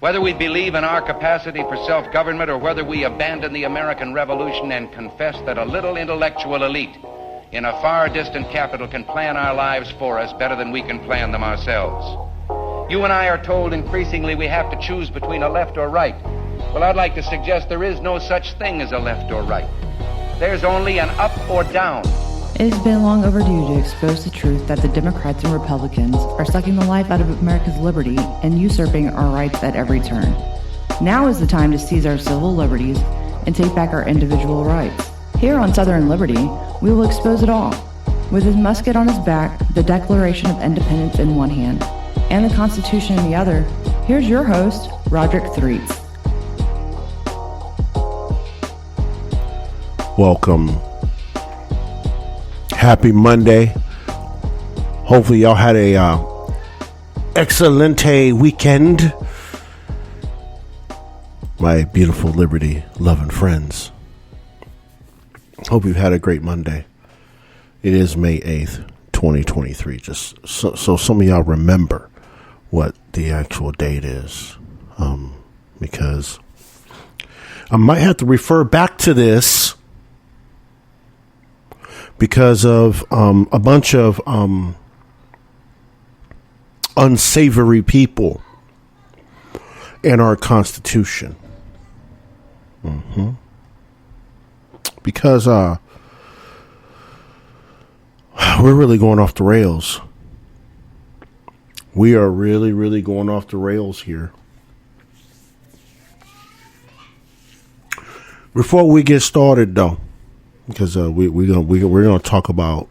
Whether we believe in our capacity for self-government or whether we abandon the American Revolution and confess that a little intellectual elite in a far distant capital can plan our lives for us better than we can plan them ourselves. You and I are told increasingly we have to choose between a left or right. Well, I'd like to suggest there is no such thing as a left or right. There's only an up or down. It has been long overdue to expose the truth that the Democrats and Republicans are sucking the life out of America's liberty and usurping our rights at every turn. Now is the time to seize our civil liberties and take back our individual rights. Here on Southern Liberty, we will expose it all. With his musket on his back, the Declaration of Independence in one hand, and the Constitution in the other, here's your host, Roderick Threets. Welcome. Happy Monday. Hopefully y'all had a excelente weekend. My beautiful Liberty loving friends. Hope you've had a great Monday. It is May 8th, 2023. Just so some of y'all remember what the actual date is. Because I might have to refer back to this because of a bunch of unsavory people in our Constitution. Because we're really going off the rails. We are really going off the rails here. Before we get started, though, because we're gonna talk about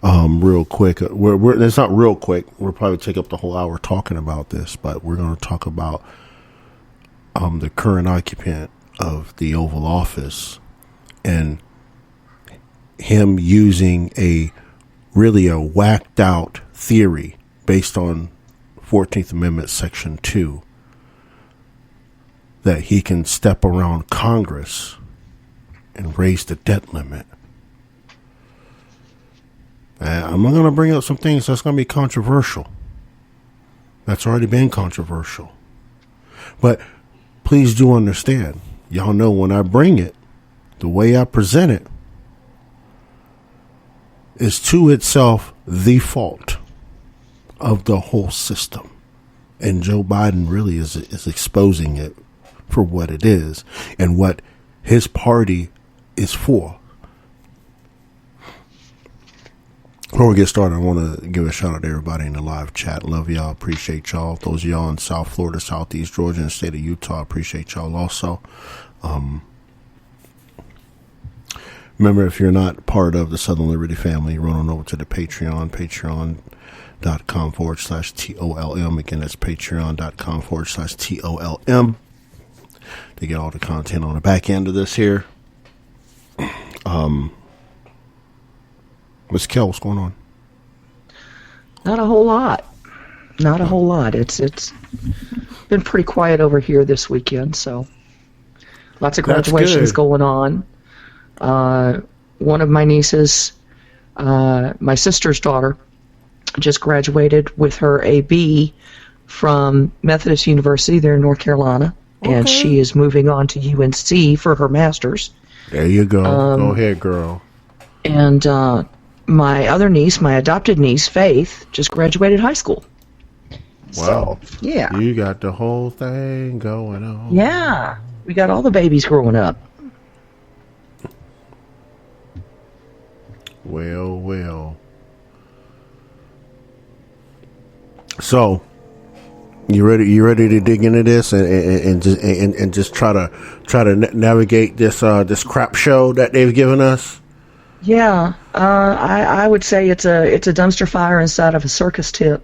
real quick. It's not real quick. We'll probably take up the whole hour talking about this, but we're gonna talk about the current occupant of the Oval Office and him using a whacked out theory based on 14th Amendment Section 2 that he can step around Congress and raise the debt limit. I'm not going to bring up some things that's going to be controversial. That's already been controversial. But please do understand, y'all know when I bring it, the way I present it is to itself the fault of the whole system. And Joe Biden really is exposing it for what it is and what his party is for. Before we get started, I want to give a shout out to everybody in the live chat. Love y'all. Appreciate y'all. Those of y'all in South Florida, Southeast Georgia, and the state of Utah, appreciate y'all also. Remember, if you're not part of the Southern Liberty family, run on over to the Patreon, patreon.com/TOLM. Again, that's patreon.com/TOLM to get all the content on the back end of this here. Ms. Kell, what's going on? Not a whole lot. It's been pretty quiet over here this weekend, so lots of graduations going on. One of my nieces, my sister's daughter, just graduated with her AB from Methodist University there in North Carolina, and she is moving on to UNC for her master's. There you go. Go ahead, girl. And my other niece, my adopted niece, Faith, just graduated high school. Wow. So, yeah. You got the whole thing going on. Yeah. We got all the babies growing up. Well. So, you ready to dig into this and just try to navigate this crap show that they've given us? Yeah, I would say it's a dumpster fire inside of a circus tent,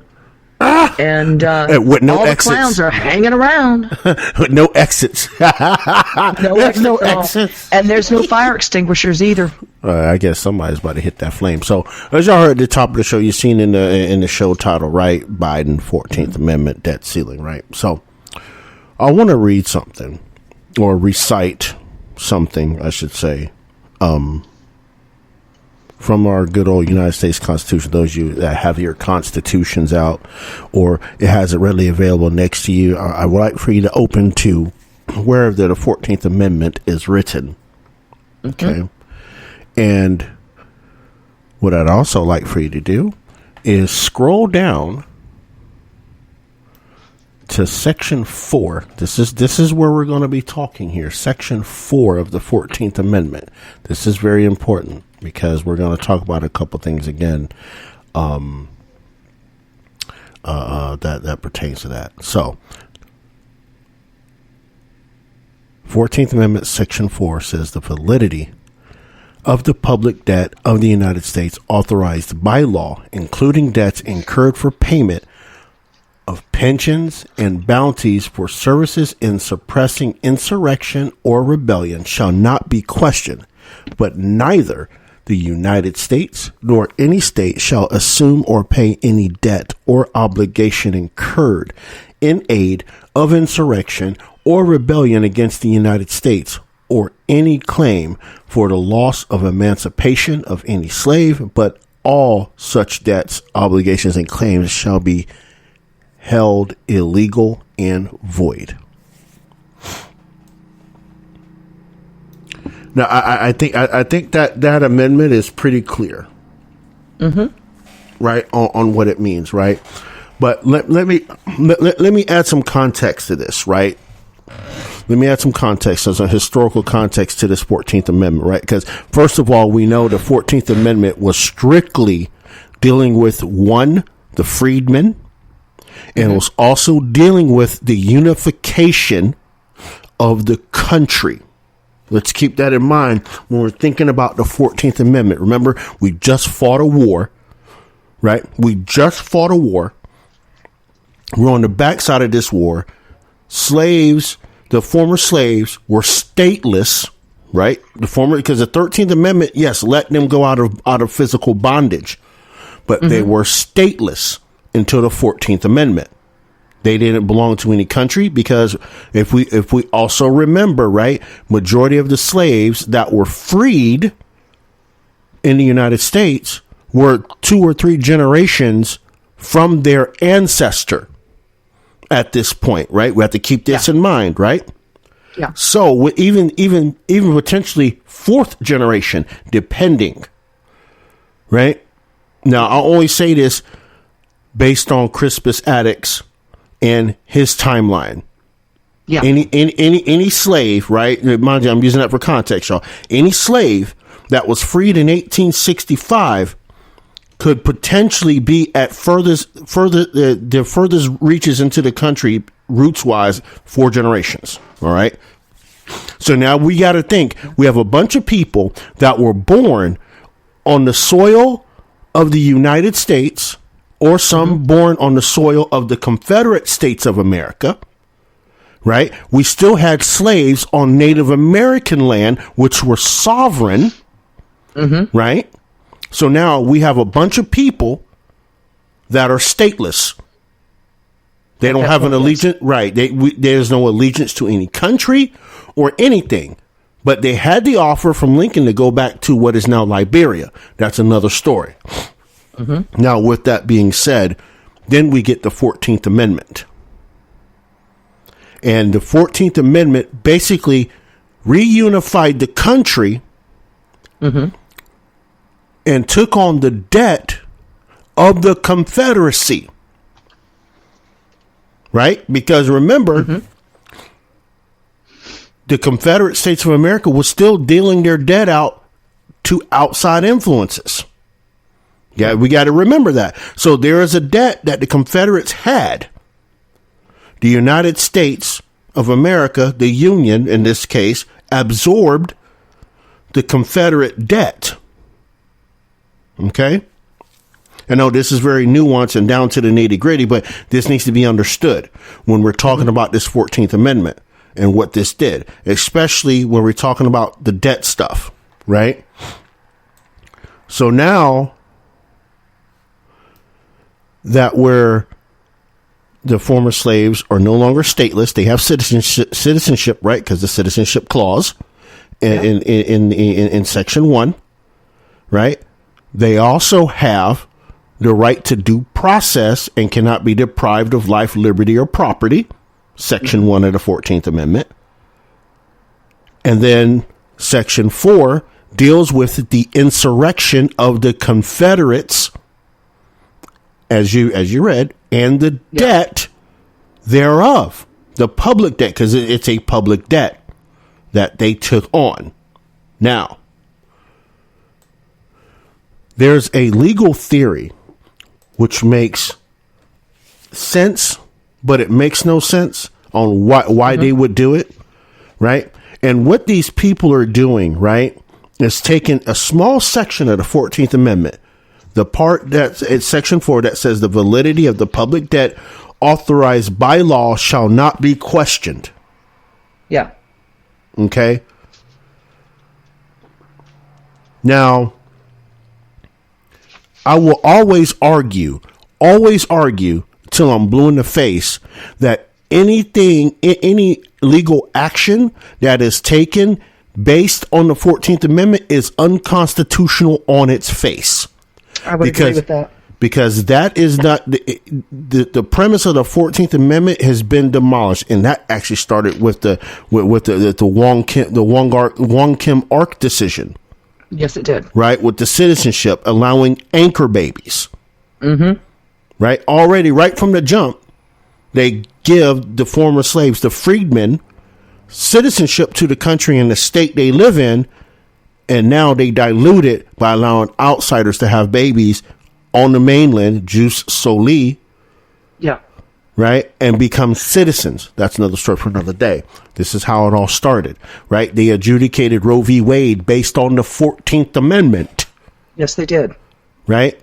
and with no all exits. The clowns are hanging around with no exits. no exits, and there's no fire extinguishers either. I guess somebody's about to hit that flame. So, as y'all heard at the top of the show, you've seen in the show title, right? Biden 14th Amendment debt ceiling, right? So, I want to read something or recite something, I should say, from our good old United States Constitution, those of you that have your constitutions out or it has it readily available next to you, I would like for you to open to where the 14th Amendment is written. Okay. And what I'd also like for you to do is scroll down to Section 4. This is where we're going to be talking here. Section 4 of the 14th Amendment. This is very important because we're going to talk about a couple things again that pertains to that. So, 14th Amendment, Section 4 says the validity of the public debt of the United States authorized by law, including debts incurred for payment of pensions and bounties for services in suppressing insurrection or rebellion, shall not be questioned, but neither the United States nor any state shall assume or pay any debt or obligation incurred in aid of insurrection or rebellion against the United States, or any claim for the loss of emancipation of any slave, but all such debts, obligations, and claims shall be held illegal and void. Now, I think that amendment is pretty clear, right, on what it means, right? But let me add some context to this, right? Let me add some context, as a historical context to this 14th Amendment, right? Because first of all, we know the 14th Amendment was strictly dealing with, one, the freedmen, and was also dealing with the unification of the country. Let's keep that in mind when we're thinking about the 14th Amendment. Remember, we just fought a war, right? We just fought a war. We're on the backside of this war. Slaves, the former slaves, were stateless, right? Because the 13th Amendment, yes, let them go out of physical bondage, but they were stateless until the 14th Amendment. They didn't belong to any country, because if we also remember, right, majority of the slaves that were freed in the United States were 2 or 3 generations from their ancestor at this point, right? We have to keep this in mind, right? Yeah. So even potentially 4th generation, depending, right? Now, I'll only say this based on Crispus Attucks and his timeline. Yeah. Any slave, right? Mind you, I'm using that for context, y'all. Any slave that was freed in 1865 could potentially be at the furthest reaches into the country, roots wise, 4 generations. All right. So now we got to think, we have a bunch of people that were born on the soil of the United States, or some born on the soil of the Confederate States of America, right? We still had slaves on Native American land, which were sovereign, right? So now we have a bunch of people that are stateless. They don't have an allegiance, right? There's no allegiance to any country or anything. But they had the offer from Lincoln to go back to what is now Liberia. That's another story. Now, with that being said, then we get the 14th Amendment. And the 14th Amendment basically reunified the country and took on the debt of the Confederacy. Right? Because remember, the Confederate States of America was still dealing their debt out to outside influences. Yeah, we got to remember that. So there is a debt that the Confederates had. The United States of America, the Union in this case, absorbed the Confederate debt. Okay? I know this is very nuanced and down to the nitty gritty, but this needs to be understood when we're talking about this 14th Amendment and what this did, especially when we're talking about the debt stuff, right? So now that where the former slaves are no longer stateless, they have citizenship, right? Because the citizenship clause in Section 1, right? They also have the right to due process and cannot be deprived of life, liberty, or property. Section 1 of the 14th Amendment. And then Section 4 deals with the insurrection of the Confederates, as you read, and the debt thereof. The public debt, because it's a public debt that they took on. Now, there's a legal theory which makes sense, but it makes no sense on why they would do it, right? And what these people are doing, right, is taking a small section of the 14th Amendment, the part that's it's Section 4 that says the validity of the public debt authorized by law shall not be questioned. Yeah. Okay? Now, I will always argue till I'm blue in the face that any legal action that is taken based on the 14th Amendment is unconstitutional on its face. I would agree with that. Because that is not the premise of the 14th Amendment has been demolished, and that actually started with the Wong Kim Ark decision. Yes, it did. Right, with the citizenship allowing anchor babies. Mm-hmm. Right, already right from the jump, they give the former slaves, the freedmen, citizenship to the country and the state they live in, and now they dilute it by allowing outsiders to have babies on the mainland, jus soli, yeah, right, and become citizens. That's another story for another day. This is how it all started, right? They adjudicated Roe v. Wade based on the 14th Amendment. Yes, they did. Right?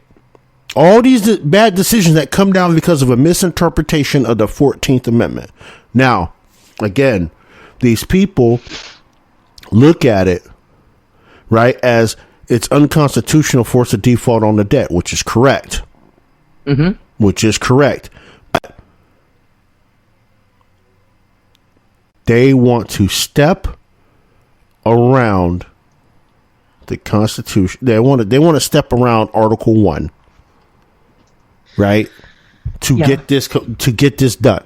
All these bad decisions that come down because of a misinterpretation of the 14th Amendment. Now, again, these people look at it, right, as it's unconstitutional for us to default on the debt, which is correct. Mm-hmm. Which is correct. But they want to step around the Constitution. They want to step around Article 1, right? To get this done.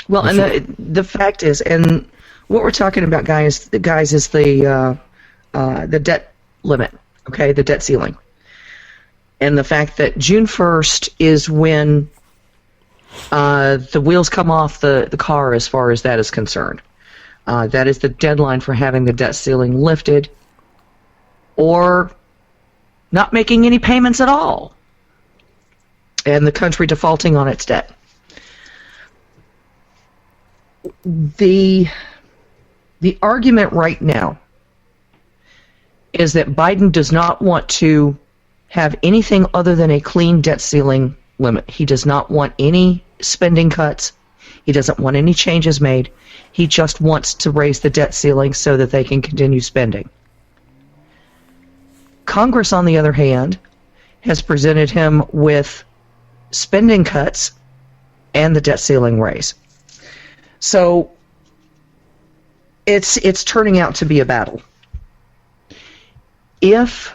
Well, and the fact is, and what we're talking about, guys, is the debt limit, okay, the debt ceiling, and the fact that June 1st is when the wheels come off the car as far as that is concerned. That is the deadline for having the debt ceiling lifted, or not making any payments at all, and the country defaulting on its debt. The argument right now is that Biden does not want to have anything other than a clean debt ceiling limit. He does not want any spending cuts. He doesn't want any changes made. He just wants to raise the debt ceiling so that they can continue spending. Congress, on the other hand, has presented him with spending cuts and the debt ceiling raise. So it's turning out to be a battle. If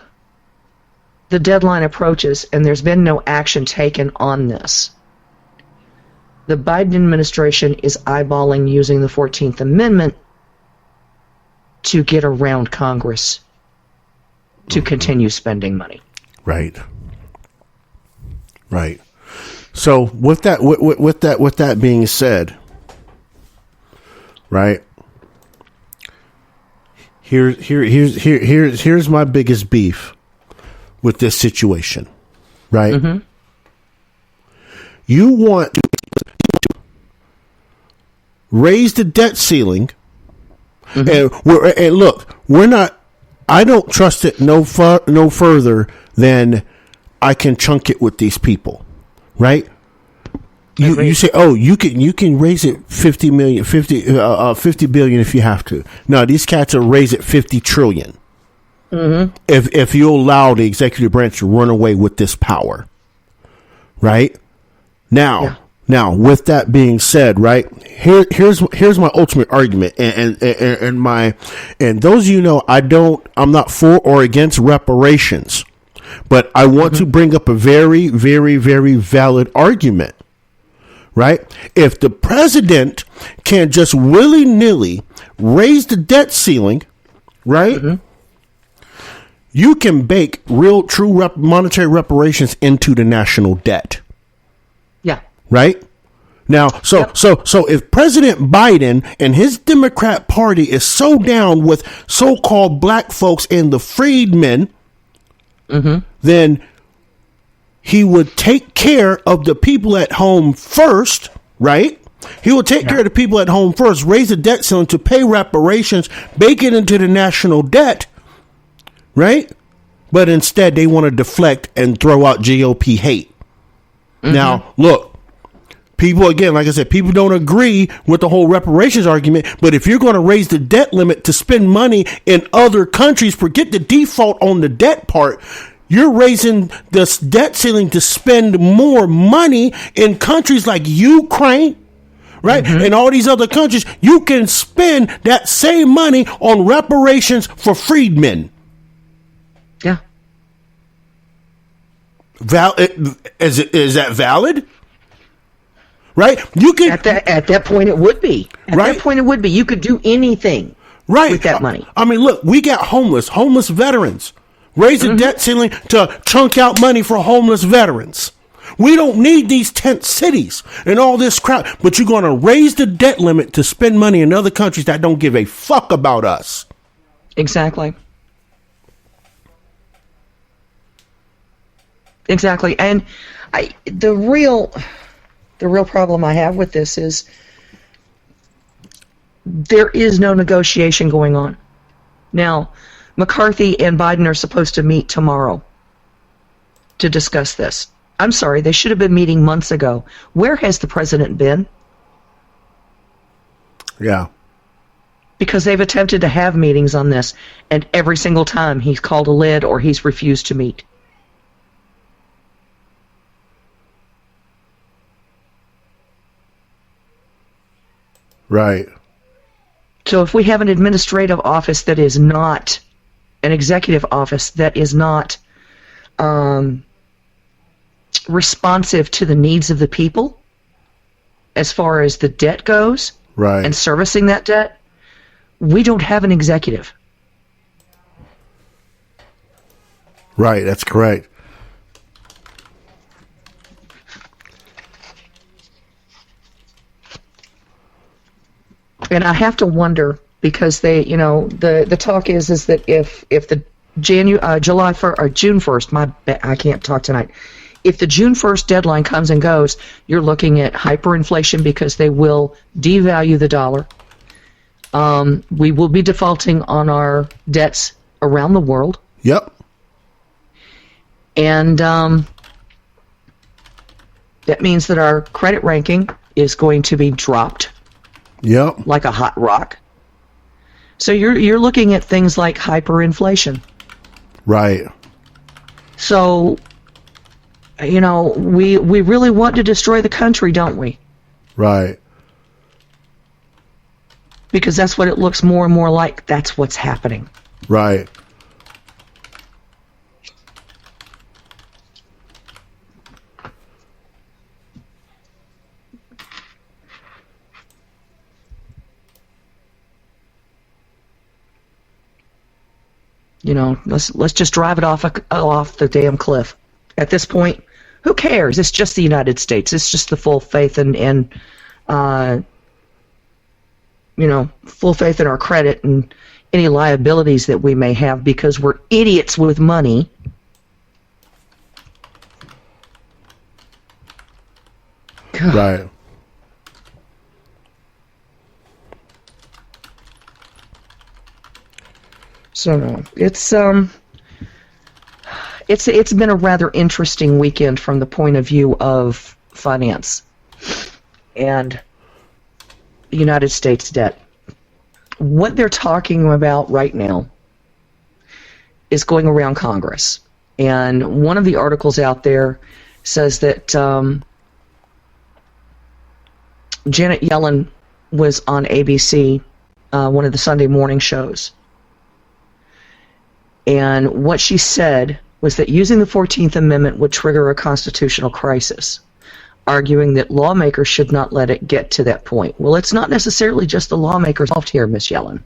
the deadline approaches and there's been no action taken on this, the Biden administration is eyeballing using the 14th Amendment to get around Congress to continue spending money. Right. Right. So with that being said, right? Here's my biggest beef with this situation, right? Mm-hmm. You want to raise the debt ceiling, mm-hmm. and look, we're not. I don't trust it no further than I can chunk it with these people, right? You say, oh, you can raise it 50 billion if you have to. No, these cats will raise it 50 trillion. Mm-hmm. If you allow the executive branch to run away with this power, right? Now Now, with that being said, right, here's my ultimate argument, and those of you know, I'm not for or against reparations, but I want to bring up a very, very, very valid argument, right? If the president can just willy-nilly raise the debt ceiling, right, you can bake real, true monetary reparations into the national debt. Yeah. Right? Now, so if President Biden and his Democrat Party is so down with so-called black folks and the freedmen, then he would take care of the people at home first, right? He will take care of the people at home first, raise the debt ceiling to pay reparations, bake it into the national debt, right? But instead, they want to deflect and throw out GOP hate. Now, look, people, again, like I said, people don't agree with the whole reparations argument, but if you're going to raise the debt limit to spend money in other countries, forget the default on the debt part, you're raising this debt ceiling to spend more money in countries like Ukraine, right? And all these other countries. You can spend that same money on reparations for freedmen. Yeah. Is that valid? Right? You can at that point it would be. At right? that point it would be. You could do anything with that money. I mean, look, we got homeless veterans. Raise the debt ceiling to chunk out money for homeless veterans. We don't need these tent cities and all this crap, but you're going to raise the debt limit to spend money in other countries that don't give a fuck about us. Exactly. Exactly. And the real problem I have with this is there is no negotiation going on. Now, McCarthy and Biden are supposed to meet tomorrow to discuss this. I'm sorry, they should have been meeting months ago. Where has the president been? Yeah. Because they've attempted to have meetings on this, and every single time he's called a lid or he's refused to meet. Right. So if we have an administrative office that is not an executive office that is not responsive to the needs of the people as far as the debt goes, right, and servicing that debt, we don't have an executive. Right, that's correct. And I have to wonder, because they, the talk is that if the July 1st or June 1st, I can't talk tonight. If the June 1st deadline comes and goes, you're looking at hyperinflation because they will devalue the dollar. We will be defaulting on our debts around the world. Yep. And that means that our credit ranking is going to be dropped. Yep. Like a hot rock. So you're looking at things like hyperinflation. Right. So, we really want to destroy the country, don't we? Right. Because that's what it looks more and more like. That's what's happening. Right. Let's just drive it off the damn cliff. At this point, who cares? It's just the United States. It's just the full faith and full faith in our credit and any liabilities that we may have because we're idiots with money. God. Right. So no, it's been a rather interesting weekend from the point of view of finance and the United States debt. What they're talking about right now is going around Congress, and one of the articles out there says that Janet Yellen was on ABC, one of the Sunday morning shows. And what she said was that using the 14th Amendment would trigger a constitutional crisis, arguing that lawmakers should not let it get to that point. Well, it's not necessarily just the lawmakers involved here, Ms. Yellen.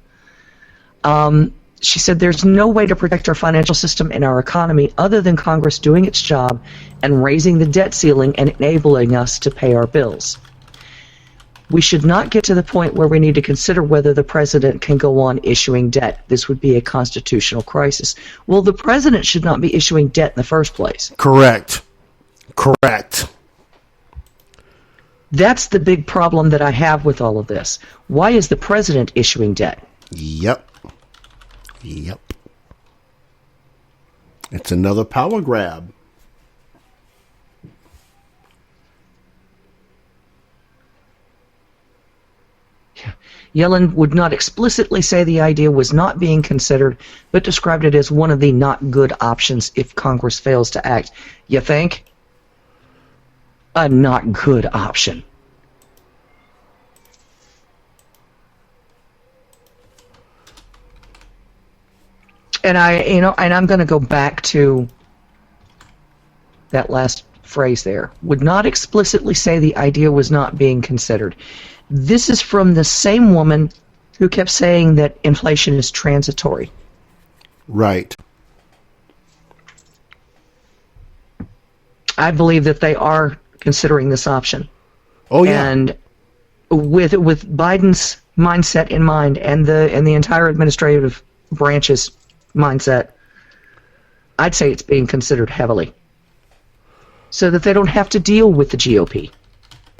She said there's no way to protect our financial system and our economy other than Congress doing its job and raising the debt ceiling and enabling us to pay our bills. We should not get to the point where we need to consider whether the president can go on issuing debt. This would be a constitutional crisis. Well, the president should not be issuing debt in the first place. Correct. That's the big problem that I have with all of this. Why is the president issuing debt? Yep. It's another power grab. Yellen would not explicitly say the idea was not being considered, but described it as one of the not good options if Congress fails to act. You think? A not good option. And I'm going to go back to that last phrase there. Would not explicitly say the idea was not being considered. This is from the same woman who kept saying that inflation is transitory. Right. I believe that they are considering this option. Oh yeah. And with Biden's mindset in mind and the entire administrative branch's mindset, I'd say it's being considered heavily, so that they don't have to deal with the GOP.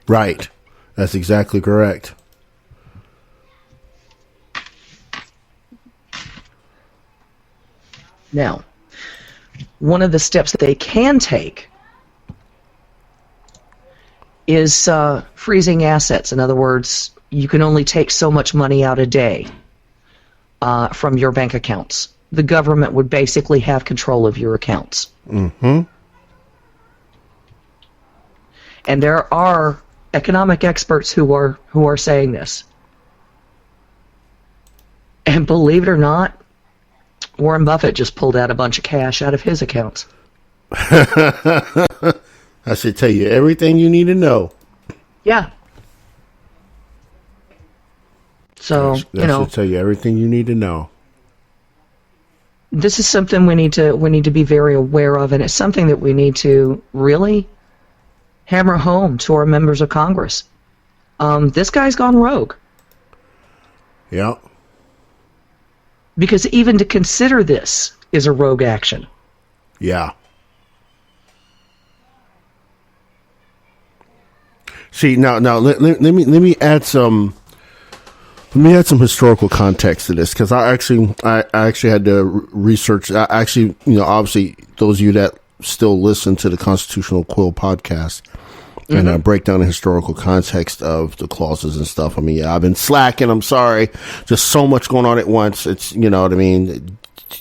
Right. That's exactly correct. Now, one of the steps that they can take is freezing assets. In other words, you can only take so much money out a day from your bank accounts. The government would basically have control of your accounts. Mm-hmm. And there are economic experts who are saying this. And believe it or not, Warren Buffett just pulled out a bunch of cash out of his accounts. I should tell you everything you need to know. Yeah. So, that should tell you everything you need to know. This is something we need to be very aware of, and it's something that we need to really hammer home to our members of Congress. This guy's gone rogue. Yeah. Because even to consider this is a rogue action. Yeah. See, now let me add some historical context to this, because I actually had to research. Obviously, those of you that still listen to the Constitutional Quill podcast, and I break down the historical context of the clauses and stuff. I mean, I've been slacking. I'm sorry. Just so much going on at once. It's, you know what I mean?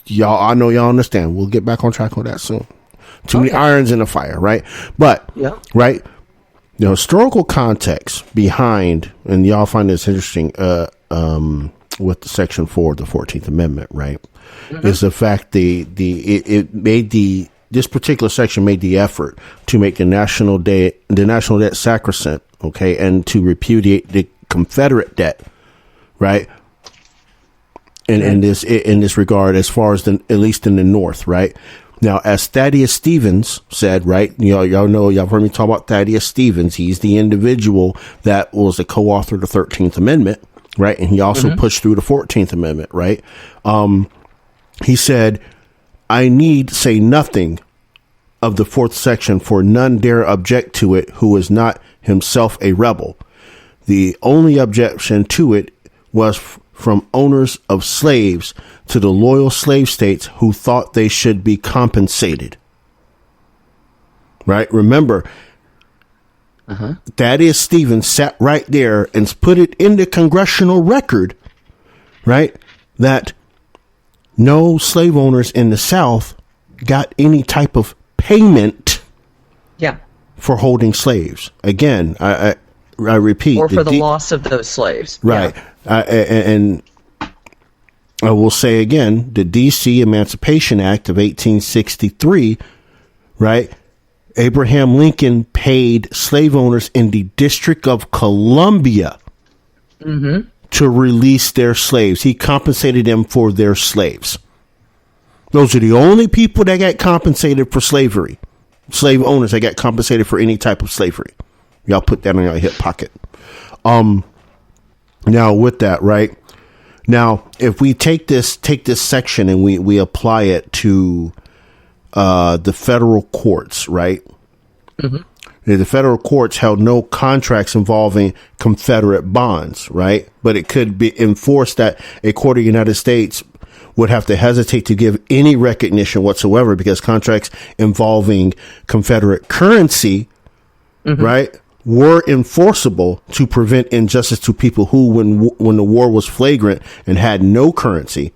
Y'all, I know y'all understand. We'll get back on track on that soon. Too many irons in the fire, right? But, right? The historical context behind, and y'all find this interesting, with the Section 4 of the 14th Amendment, right? Is the fact this particular section made the effort to make the national debt sacrosanct, okay, and to repudiate the Confederate debt, right? In this regard, as far as at least in the North, right? Now, as Thaddeus Stevens said, right? Y'all know, y'all heard me talk about Thaddeus Stevens. He's the individual that was a co-author of the 13th Amendment, right? And he also pushed through the 14th Amendment, right? He said, I need say nothing of the fourth section, for none dare object to it who is not himself a rebel. The only objection to it was from owners of slaves to the loyal slave states who thought they should be compensated. Right? Remember, Thaddeus Stevens sat right there and put it in the congressional record, right, that no slave owners in the South got any type of payment for holding slaves. Again, I repeat, or for the loss of those slaves. Right. Yeah. And I will say again, the D.C. Emancipation Act of 1863, right? Abraham Lincoln paid slave owners in the District of Columbia to release their slaves. He compensated them for their slaves. Those are the only people that got compensated for slavery. Slave owners that got compensated for any type of slavery. Y'all put that in your hip pocket. Now with that, right? Now, if we take this section and we apply it to the federal courts, right? The federal courts held no contracts involving Confederate bonds, right? But it could be enforced that a court of the United States would have to hesitate to give any recognition whatsoever because contracts involving Confederate currency, right, were enforceable to prevent injustice to people who, when the war was flagrant and had no currency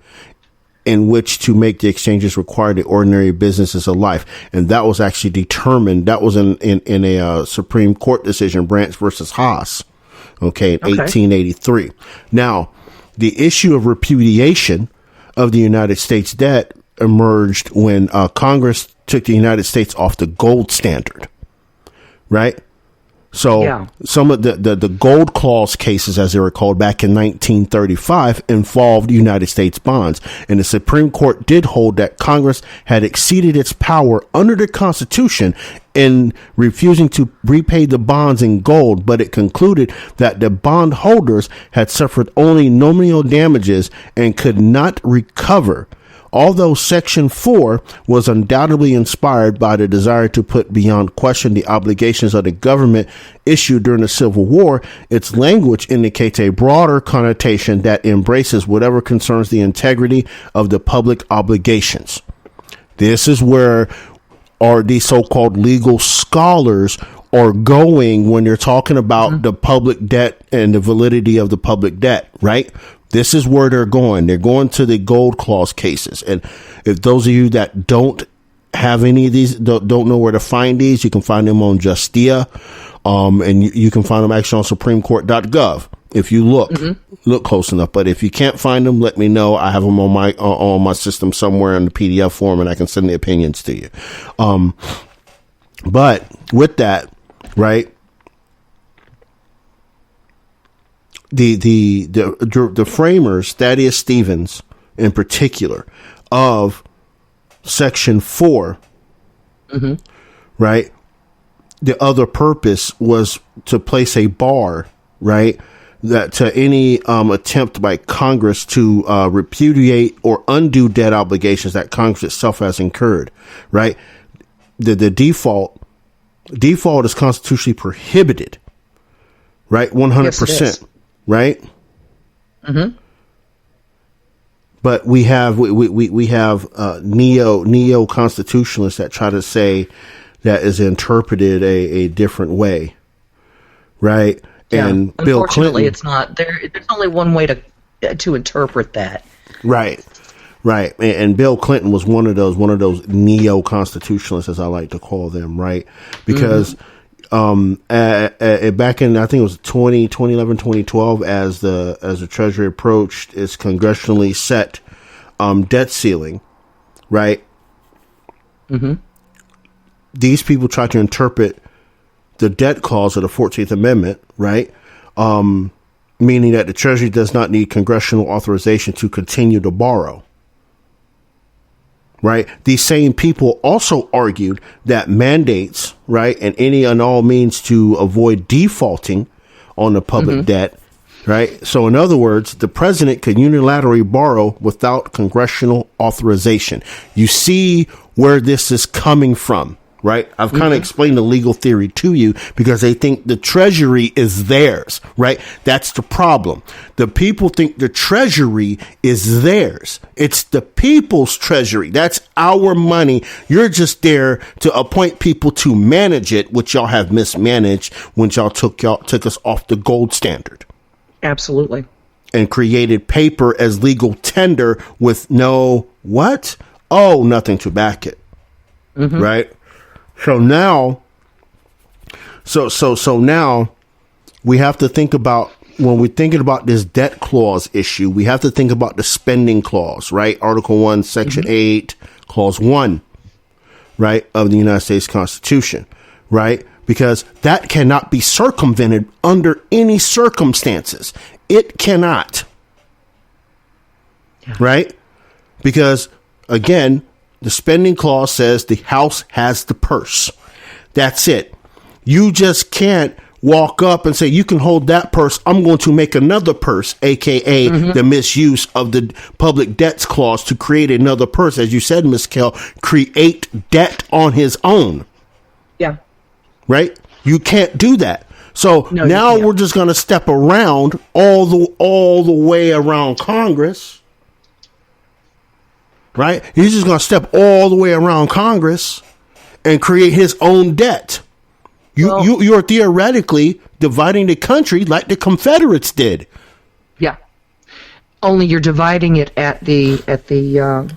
in which to make the exchanges required the ordinary businesses of life. And that was actually determined. That was in a Supreme Court decision, Branch versus Haas, in 1883. Now, the issue of repudiation of the United States debt emerged when Congress took the United States off the gold standard, right? So some of the gold clause cases, as they were called back in 1935, involved United States bonds. And the Supreme Court did hold that Congress had exceeded its power under the Constitution in refusing to repay the bonds in gold. But it concluded that the bondholders had suffered only nominal damages and could not recover. Although Section 4 was undoubtedly inspired by the desire to put beyond question the obligations of the government issued during the Civil War, its language indicates a broader connotation that embraces whatever concerns the integrity of the public obligations. This is where these so-called legal scholars are going when they're talking about the public debt and the validity of the public debt, right? This is where they're going. They're going to the gold clause cases. And if those of you that don't have any of these, don't know where to find these, you can find them on Justia. And you can find them actually on supremecourt.gov. If you look close enough. But if you can't find them, let me know. I have them on my system somewhere in the PDF form and I can send the opinions to you. But with that, right? The framers, Thaddeus Stevens in particular, of Section 4, right? The other purpose was to place a bar, right, that to any attempt by Congress to repudiate or undo debt obligations that Congress itself has incurred, right? The default is constitutionally prohibited, right? 100%. Yes, right? But we have neo constitutionalists that try to say that is interpreted a different way, right? Yeah. And Bill Clinton, it's not there. There's only one way to interpret that, right? And Bill Clinton was one of those neo constitutionalists, as I like to call them, right? Because back in, I think it was 2011, 2012, as the Treasury approached its congressionally set debt ceiling, right? These people tried to interpret the debt clause of the 14th Amendment, right? Meaning that the Treasury does not need congressional authorization to continue to borrow. Right. These same people also argued that mandates, right, and any and all means to avoid defaulting on the public debt, right? So in other words, the president could unilaterally borrow without congressional authorization. You see where this is coming from, right? I've kind of explained the legal theory to you because they think the Treasury is theirs, right? That's the problem. The people think the Treasury is theirs. It's the people's Treasury. That's our money. You're just there to appoint people to manage it, which y'all have mismanaged when y'all took us off the gold standard. Absolutely. And created paper as legal tender with no what? Oh, nothing to back it. Right? So now, we have to think about, when we're thinking about this debt clause issue, we have to think about the spending clause, right? Article 1, Section 8, Clause 1, right, of the United States Constitution, right? Because that cannot be circumvented under any circumstances. It cannot. Yeah. Right? Because, again, the spending clause says the House has the purse. That's it. You just can't walk up and say, you can hold that purse, I'm going to make another purse, aka the misuse of the public debts clause to create another purse. As you said, Ms. Kell, create debt on his own. Yeah. Right? You can't do that. So now we're just going to step around all the way around Congress. Right? He's just going to step all the way around Congress and create his own debt. You're theoretically dividing the country like the Confederates did. Yeah. Only you're dividing it at the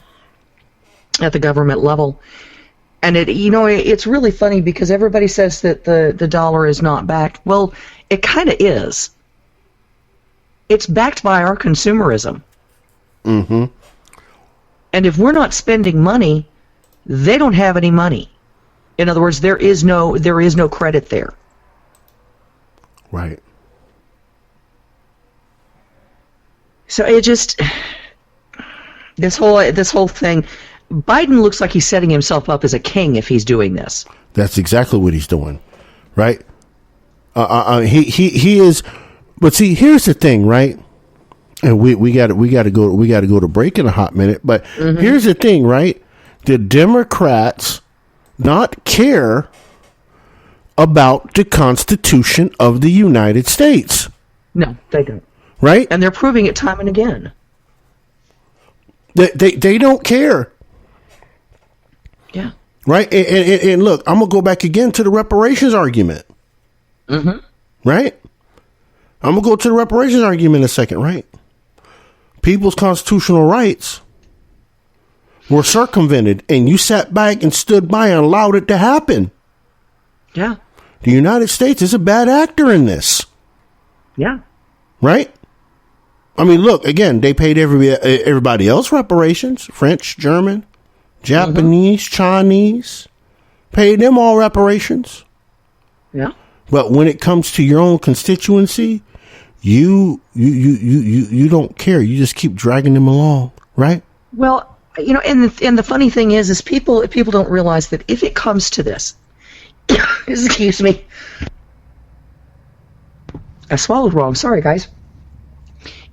government level. And it's really funny because everybody says that the dollar is not backed. Well, it kind of is. It's backed by our consumerism. Mm-hmm. And if we're not spending money, they don't have any money. In other words, there is no credit there. Right. So it just this whole thing. Biden looks like he's setting himself up as a king if he's doing this. That's exactly what he's doing, right? He is. But see, here's the thing, right? And we got to go to break in a hot minute. But here's the thing, right? The Democrats not care about the Constitution of the United States. No, they don't. Right? And they're proving it time and again. They don't care. Yeah. Right? And look, I'm going to go back again to the reparations argument. Mm-hmm. Right? I'm going to go to the reparations argument in a second, right? People's constitutional rights were circumvented, and you sat back and stood by and allowed it to happen. Yeah. The United States is a bad actor in this. Yeah. Right? I mean, look, again, they paid everybody else reparations. French, German, Japanese, Chinese. Paid them all reparations. Yeah. But when it comes to your own constituency, you don't care. You just keep dragging them along, right? Well, and the funny thing is people don't realize that if it comes to this, excuse me, I swallowed wrong. Sorry, guys.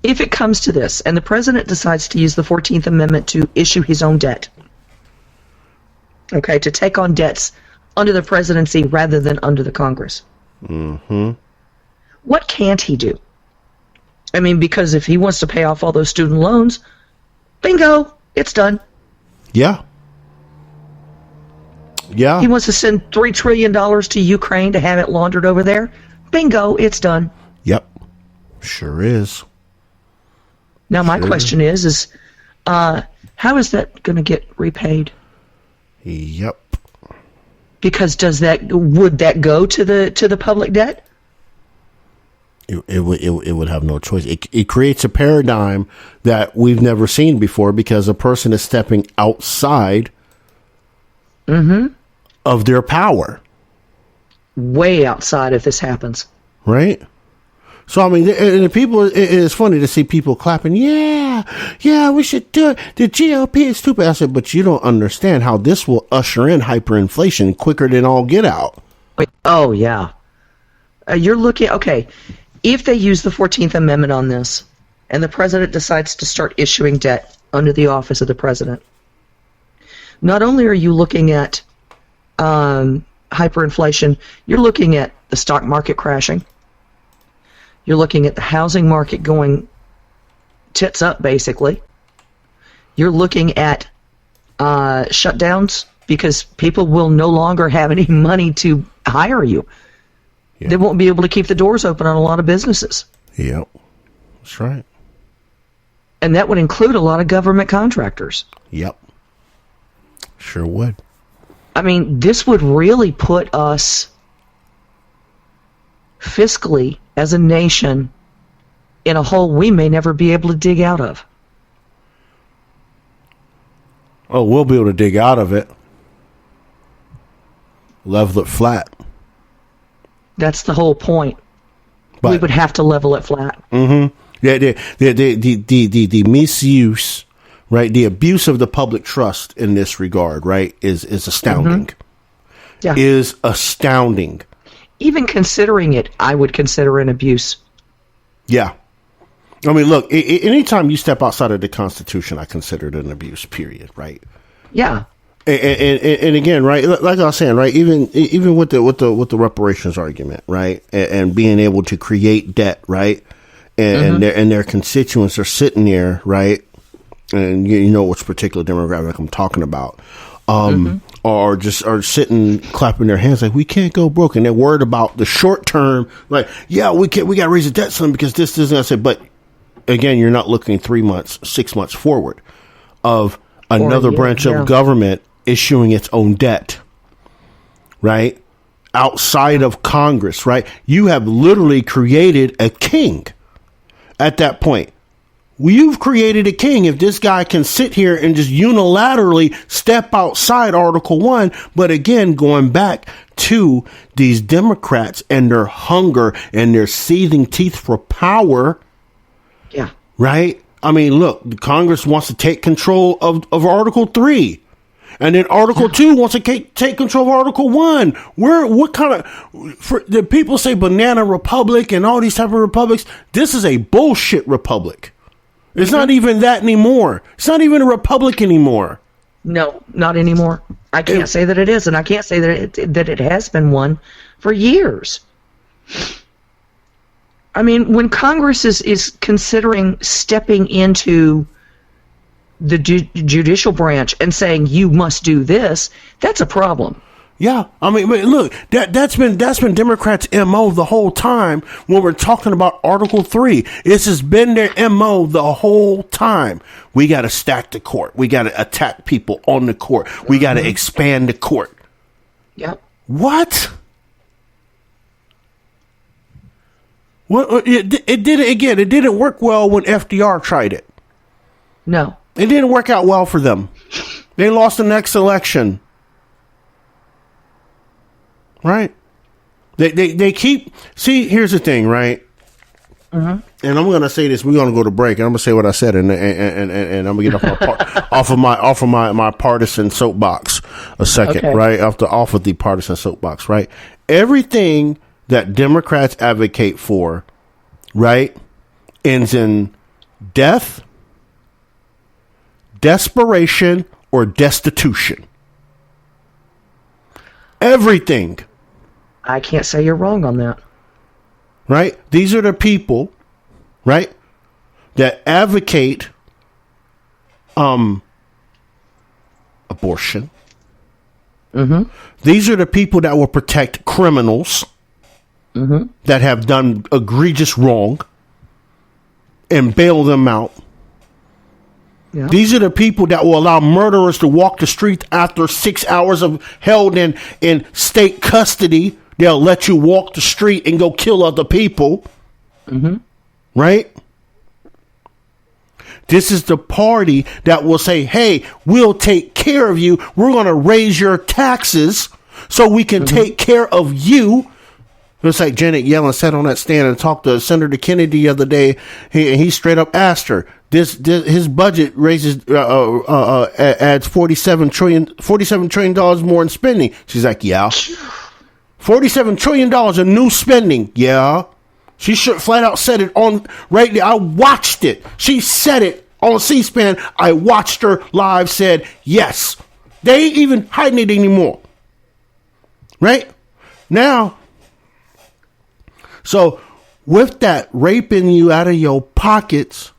If it comes to this, and the president decides to use the 14th Amendment to issue his own debt, okay, to take on debts under the presidency rather than under the Congress, what can't he do? I mean, because if he wants to pay off all those student loans, bingo, it's done. Yeah. Yeah. He wants to send $3 trillion to Ukraine to have it laundered over there, bingo, it's done. Yep. Sure is. Now, my question is how is that going to get repaid? Yep. Because would that go to the public debt? It would have no choice. It creates a paradigm that we've never seen before because a person is stepping outside of their power. Way outside if this happens. Right? So, I mean, and the people, it's funny to see people clapping, yeah, we should do it. The GOP is stupid. I said, but you don't understand how this will usher in hyperinflation quicker than all get out. Oh, yeah. You're looking, okay, if they use the 14th Amendment on this, and the president decides to start issuing debt under the office of the president, not only are you looking at hyperinflation, you're looking at the stock market crashing. You're looking at the housing market going tits up, basically. You're looking at shutdowns because people will no longer have any money to hire you. Yeah. They won't be able to keep the doors open on a lot of businesses. Yep, that's right. And that would include a lot of government contractors. Yep, sure would. I mean, this would really put us fiscally as a nation in a hole we may never be able to dig out of. Oh, we'll be able to dig out of it. Level it flat. That's the whole point. But we would have to level it flat. Mm-hmm. Yeah, the misuse, right? The abuse of the public trust in this regard, right, is astounding. Yeah. Is astounding. Even considering it, I would consider an abuse. Yeah. I mean, look, anytime you step outside of the Constitution, I consider it an abuse, period, right? Yeah. And again, right, like I was saying, right, even with the reparations argument, right, and being able to create debt, right, and their constituents are sitting there, right, and you know which particular demographic I'm talking about, are sitting clapping their hands like we can't go broke, and they're worried about the short term, like we got to raise the debt some because this isn't. I said, but again, you're not looking 3 months, 6 months forward of another branch of government issuing its own debt, right? Outside of Congress, right? You have literally created a king at that point. You've created a king if this guy can sit here and just unilaterally step outside Article 1. But again, going back to these Democrats and their hunger and their seething teeth for power. Yeah. Right? I mean, look, Congress wants to take control of Article 3. And then Article 2 wants to take control of Article 1. What kind of, the people say banana republic and all these type of republics. This is a bullshit republic. It's not even that anymore. It's not even a republic anymore. No, not anymore. I can't say that it is, and I can't say that it has been one for years. I mean, when Congress is considering stepping into the judicial branch and saying you must do this, that's a problem. Yeah, I mean, look, that's been Democrats' MO the whole time when we're talking about Article 3. This has been their MO the whole time. We got to stack the court. We got to attack people on the court. We got to expand the court. Yep. What? Well, it didn't work well when FDR tried it. No. It didn't work out well for them. They lost the next election. Right. They keep, see, here's the thing, right? And I'm going to say this, we're going to go to break, and I'm going to say what I said, and I'm going to get off of my partisan soapbox a second, right? Off of the partisan soapbox, right? Everything that Democrats advocate for, right, ends in death, desperation, or destitution. Everything. I can't say you're wrong on that. Right? These are the people, right, that advocate abortion. These are the people that will protect criminals that have done egregious wrong and bail them out. Yeah. These are the people that will allow murderers to walk the street after 6 hours of held in state custody. They'll let you walk the street and go kill other people. Right? This is the party that will say, hey, we'll take care of you. We're going to raise your taxes so we can take care of you. It's like Janet Yellen sat on that stand and talked to Senator Kennedy the other day. He straight up asked her, his budget raises adds $47 trillion more in spending. She's like, yeah. $47 trillion in new spending. Yeah. She flat out said it on right there. I watched it. She said it on C-SPAN. I watched her live, said yes. They ain't even hiding it anymore. Right? Now, so with that raping you out of your pockets,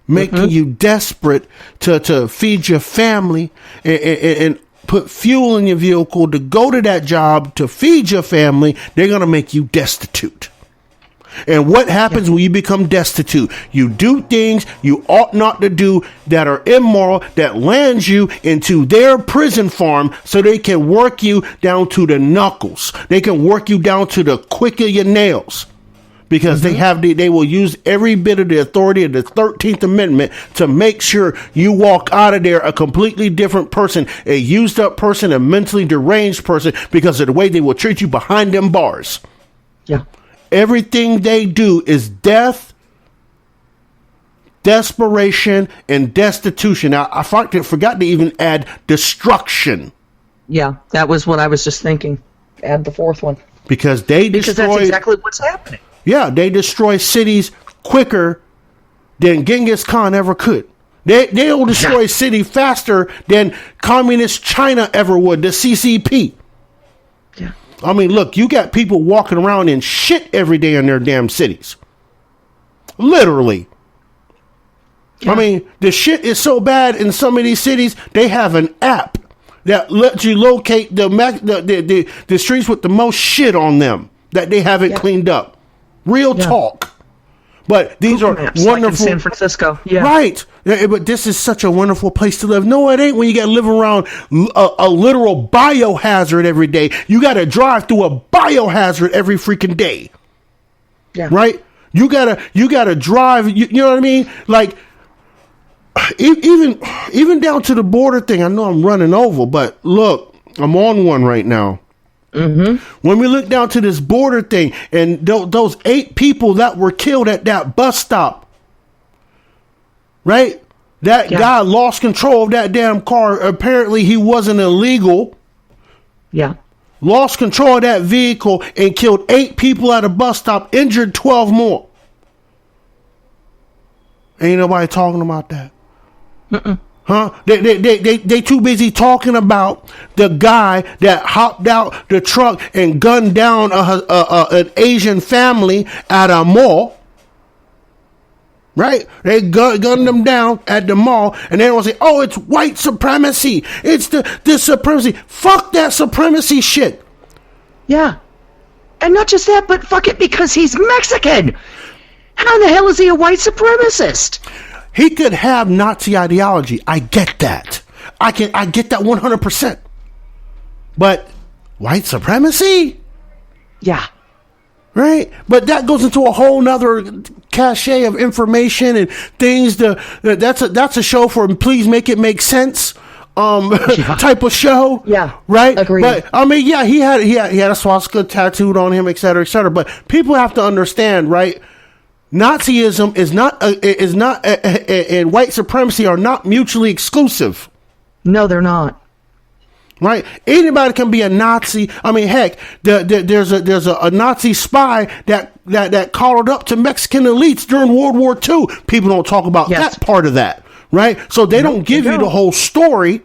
making you desperate to feed your family and put fuel in your vehicle to go to that job to feed your family, they're going to make you destitute. And what happens when you become destitute? You do things you ought not to do that are immoral, that lands you into their prison farm so they can work you down to the knuckles. They can work you down to the quick of your nails. because they will use every bit of the authority of the 13th Amendment to make sure you walk out of there a completely different person, a used up person, a mentally deranged person, because of the way they will treat you behind them bars. Yeah. Everything they do is death, desperation, and destitution. Now, I forgot to even add destruction. Yeah, that was what I was just thinking. Add the fourth one. Because that's exactly what's happening. Yeah, they destroy cities quicker than Genghis Khan ever could. They'll destroy a city faster than communist China ever would, the CCP. Yeah. I mean, look, you got people walking around in shit every day in their damn cities. Literally. Yeah. I mean, the shit is so bad in some of these cities, they have an app that lets you locate the streets with the most shit on them that they haven't cleaned up. Real talk. But these are maps, wonderful. Like in San Francisco. Yeah. Right. But this is such a wonderful place to live. No, it ain't when you got to live around a literal biohazard every day. You got to drive through a biohazard every freaking day. Yeah. Right? You gotta drive, you know what I mean? Like, even down to the border thing. I know I'm running over, but look, I'm on one right now. Mm-hmm. When we look down to this border thing and those 8 people that were killed at that bus stop, right? That guy lost control of that damn car. Apparently he wasn't illegal. Yeah. Lost control of that vehicle and killed 8 people at a bus stop, injured 12 more. Ain't nobody talking about that. Huh? They too busy talking about the guy that hopped out the truck and gunned down an Asian family at a mall. Right? They gunned them down at the mall, and they want to say, "Oh, it's white supremacy. It's the supremacy." Fuck that supremacy shit. Yeah, and not just that, but fuck it, because he's Mexican. How in the hell is he a white supremacist? He could have Nazi ideology. I get that. I get that 100%. But white supremacy? Yeah. Right? But that goes into a whole nother cachet of information and things. That's a show for Please Make It Make Sense type of show. Yeah. Right? Agreed. But I mean, yeah, he had a swastika tattooed on him, et cetera, et cetera. But people have to understand, right? Nazism and white supremacy are not mutually exclusive. No, they're not. Right? Anybody can be a Nazi. I mean, heck, there's a Nazi spy that collared up to Mexican elites during World War II. People don't talk about that part of that, right? So they don't give you the whole story.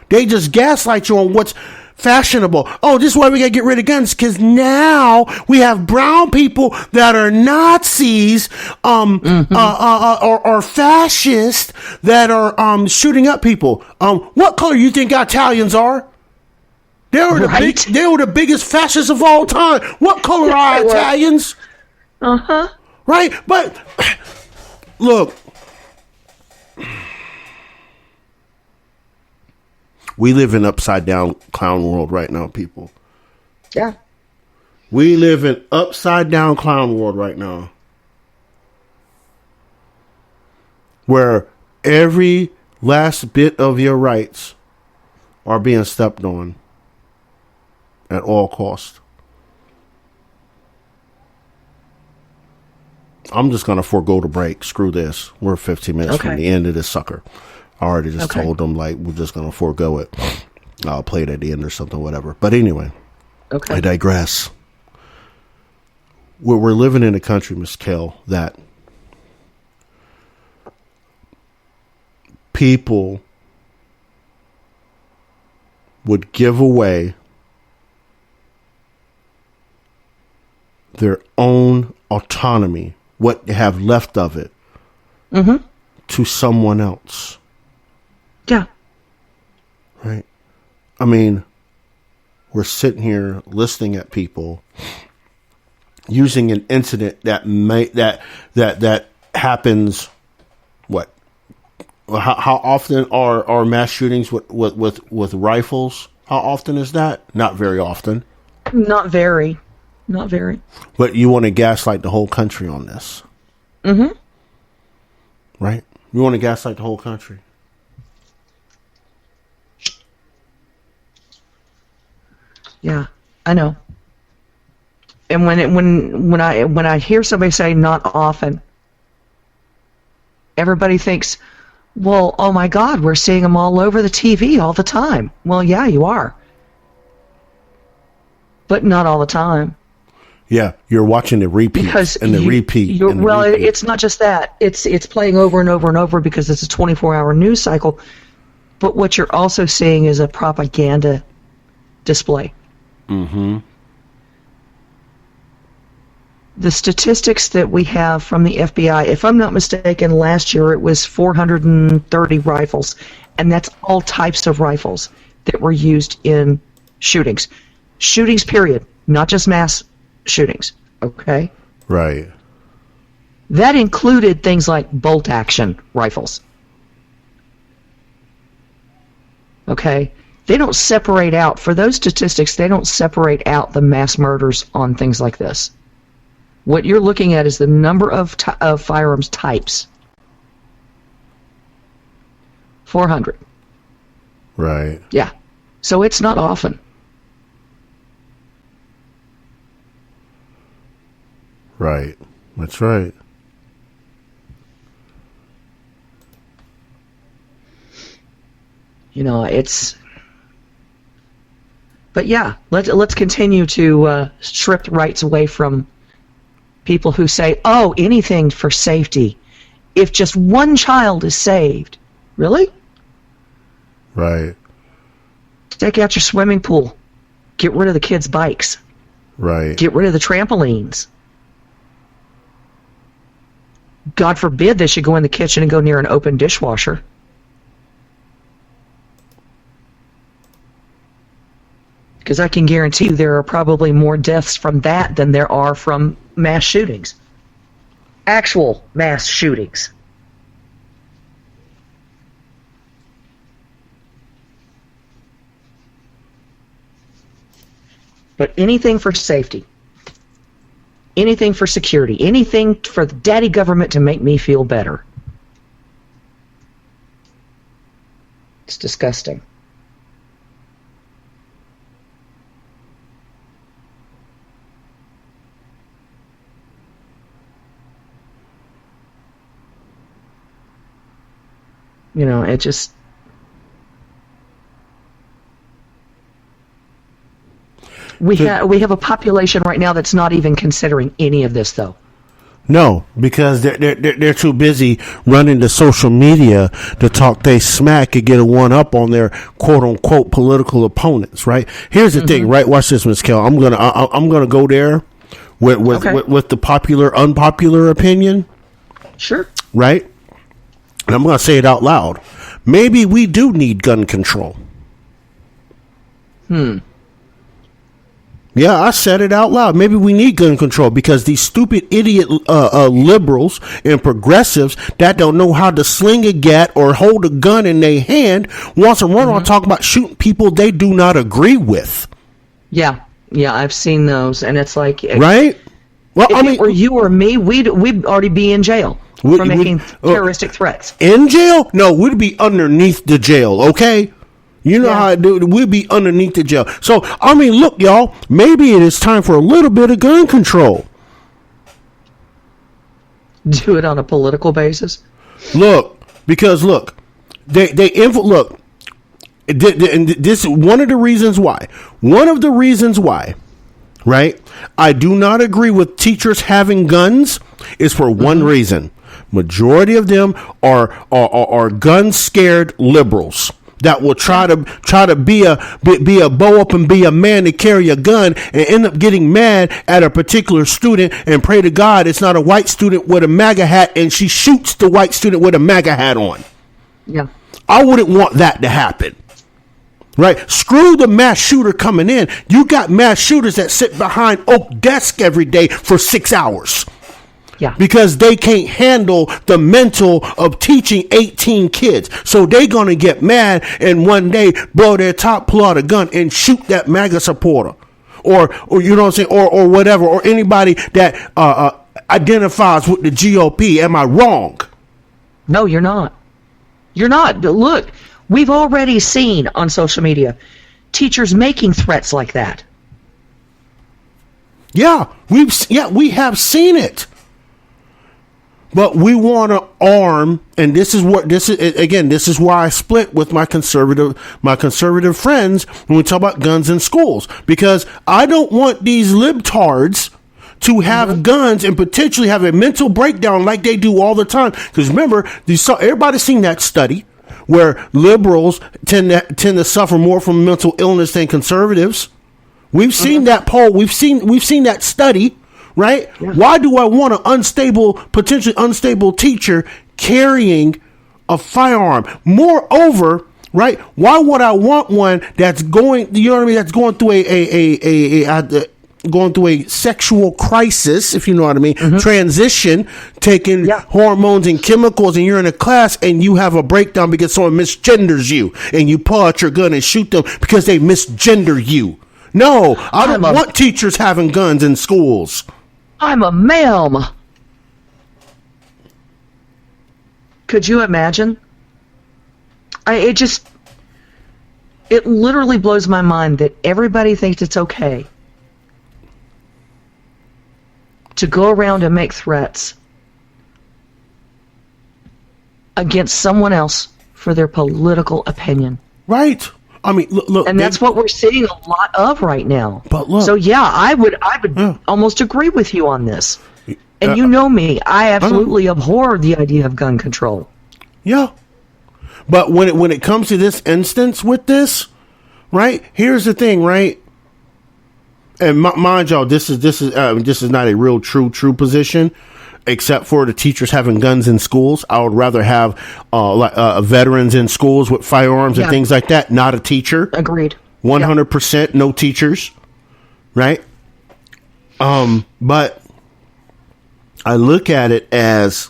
They just gaslight you on what's fashionable. Oh, this is why we gotta get rid of guns, because now we have brown people that are Nazis, or fascists that are shooting up people. What color do you think Italians are? They were the biggest fascists of all time. What color are Italians? Uh-huh. Right? But look, we live in upside down clown world right now, people. Yeah. We live in upside down clown world right now, where every last bit of your rights are being stepped on at all costs. I'm just going to forego the break. Screw this. We're 15 minutes from the end of this sucker. I already just told them, like, we're just going to forego it. I'll play it at the end or something, whatever. But anyway, I digress. We're living in a country, Miss Kell, that people would give away their own autonomy, what they have left of it, to someone else. Yeah. Right? I mean, we're sitting here listening at people using an incident that happens. What? How often are mass shootings with rifles? How often is that? Not very often. Not very. not very. But you want to gaslight the whole country on this. Mm-hmm. Right? You want to gaslight the whole country. Yeah, I know. And when I hear somebody say not often, everybody thinks, well, oh my God, we're seeing them all over the TV all the time. Well, yeah, you are. But not all the time. Yeah, you're watching the repeat and the repeat. It's not just that. It's playing over and over and over because it's a 24-hour news cycle. But what you're also seeing is a propaganda display. Mm-hmm. The statistics that we have from the FBI, if I'm not mistaken, last year it was 430 rifles, and that's all types of rifles that were used in shootings. Shootings, period, not just mass shootings, okay? Right. That included things like bolt-action rifles. Okay? They don't separate out, for those statistics, they don't separate out the mass murders on things like this. What you're looking at is the number of firearms types. 400. Right. Yeah. So it's not often. Right. That's right. You know, it's... But yeah, let's continue to strip rights away from people who say, oh, anything for safety. If just one child is saved. Really? Right. Take out your swimming pool. Get rid of the kids' bikes. Right. Get rid of the trampolines. God forbid they should go in the kitchen and go near an open dishwasher. Because I can guarantee you there are probably more deaths from that than there are from mass shootings. Actual mass shootings. But anything for safety. Anything for security. Anything for the daddy government to make me feel better. It's disgusting. You know, it just... We have a population right now that's not even considering any of this, though. No, because they're too busy running to social media to talk they smack and get a one-up on their quote-unquote political opponents, right? Here's the thing, right? Watch this, Ms. Kell. I'm gonna go there with the popular, unpopular opinion. Sure. Right? And I'm going to say it out loud. Maybe we do need gun control. Yeah, I said it out loud. Maybe we need gun control because these stupid idiot liberals and progressives that don't know how to sling a gat or hold a gun in their hand wants to run on talk about shooting people they do not agree with. Yeah, I've seen those, and it's like... Right? Well, if it were you or me, we'd already be in jail. For making terroristic threats. In jail? No, we'd be underneath the jail, okay? You know how I do it. We'd be underneath the jail. So, I mean, look, y'all, maybe it is time for a little bit of gun control. Do it on a political basis? Look, because look, and this is one of the reasons why. One of the reasons why, right? I do not agree with teachers having guns is for one reason. Majority of them are gun scared liberals that will try to be a bow up and be a man to carry a gun and end up getting mad at a particular student and pray to God it's not a white student with a MAGA hat and she shoots the white student with a MAGA hat on. Yeah. I wouldn't want that to happen. Right? Screw the mass shooter coming in. You got mass shooters that sit behind oak desk every day for 6 hours. Yeah. Because they can't handle the mental of teaching 18 kids. So they're going to get mad and one day blow their top, pull out a gun and shoot that MAGA supporter. or you know what I'm saying, or whatever, or anybody that identifies with the GOP. Am I wrong? No, you're not. You're not. Look, we've already seen on social media teachers making threats like that. Yeah, we have seen it. But we want to arm, and this is why I split with my conservative friends when we talk about guns in schools, because I don't want these libtards to have guns and potentially have a mental breakdown like they do all the time. Because remember, everybody's seen that study where liberals tend to suffer more from mental illness than conservatives. We've seen that poll. We've seen that study. Right? Yeah. Why do I want an potentially unstable teacher carrying a firearm? Moreover, right? Why would I want one that's going? You know what I mean? That's going through a sexual crisis, if you know what I mean, transition, taking hormones and chemicals, and you're in a class and you have a breakdown because someone misgenders you, and you pull out your gun and shoot them because they misgender you. No, I don't want teachers having guns in schools. I'm a ma'am. Could you imagine? It literally blows my mind that everybody thinks it's okay to go around and make threats against someone else for their political opinion. Right. I mean, look, and that's what we're seeing a lot of right now. But look, so yeah, I would almost agree with you on this. And you know me, I absolutely abhor the idea of gun control. Yeah, but when it comes to this instance with this, right? Here's the thing, right? And mind y'all, this is not a real true position. Except for the teachers having guns in schools, I would rather have veterans in schools with firearms and things like that. Not a teacher. Agreed. 100% no teachers, right? But I look at it as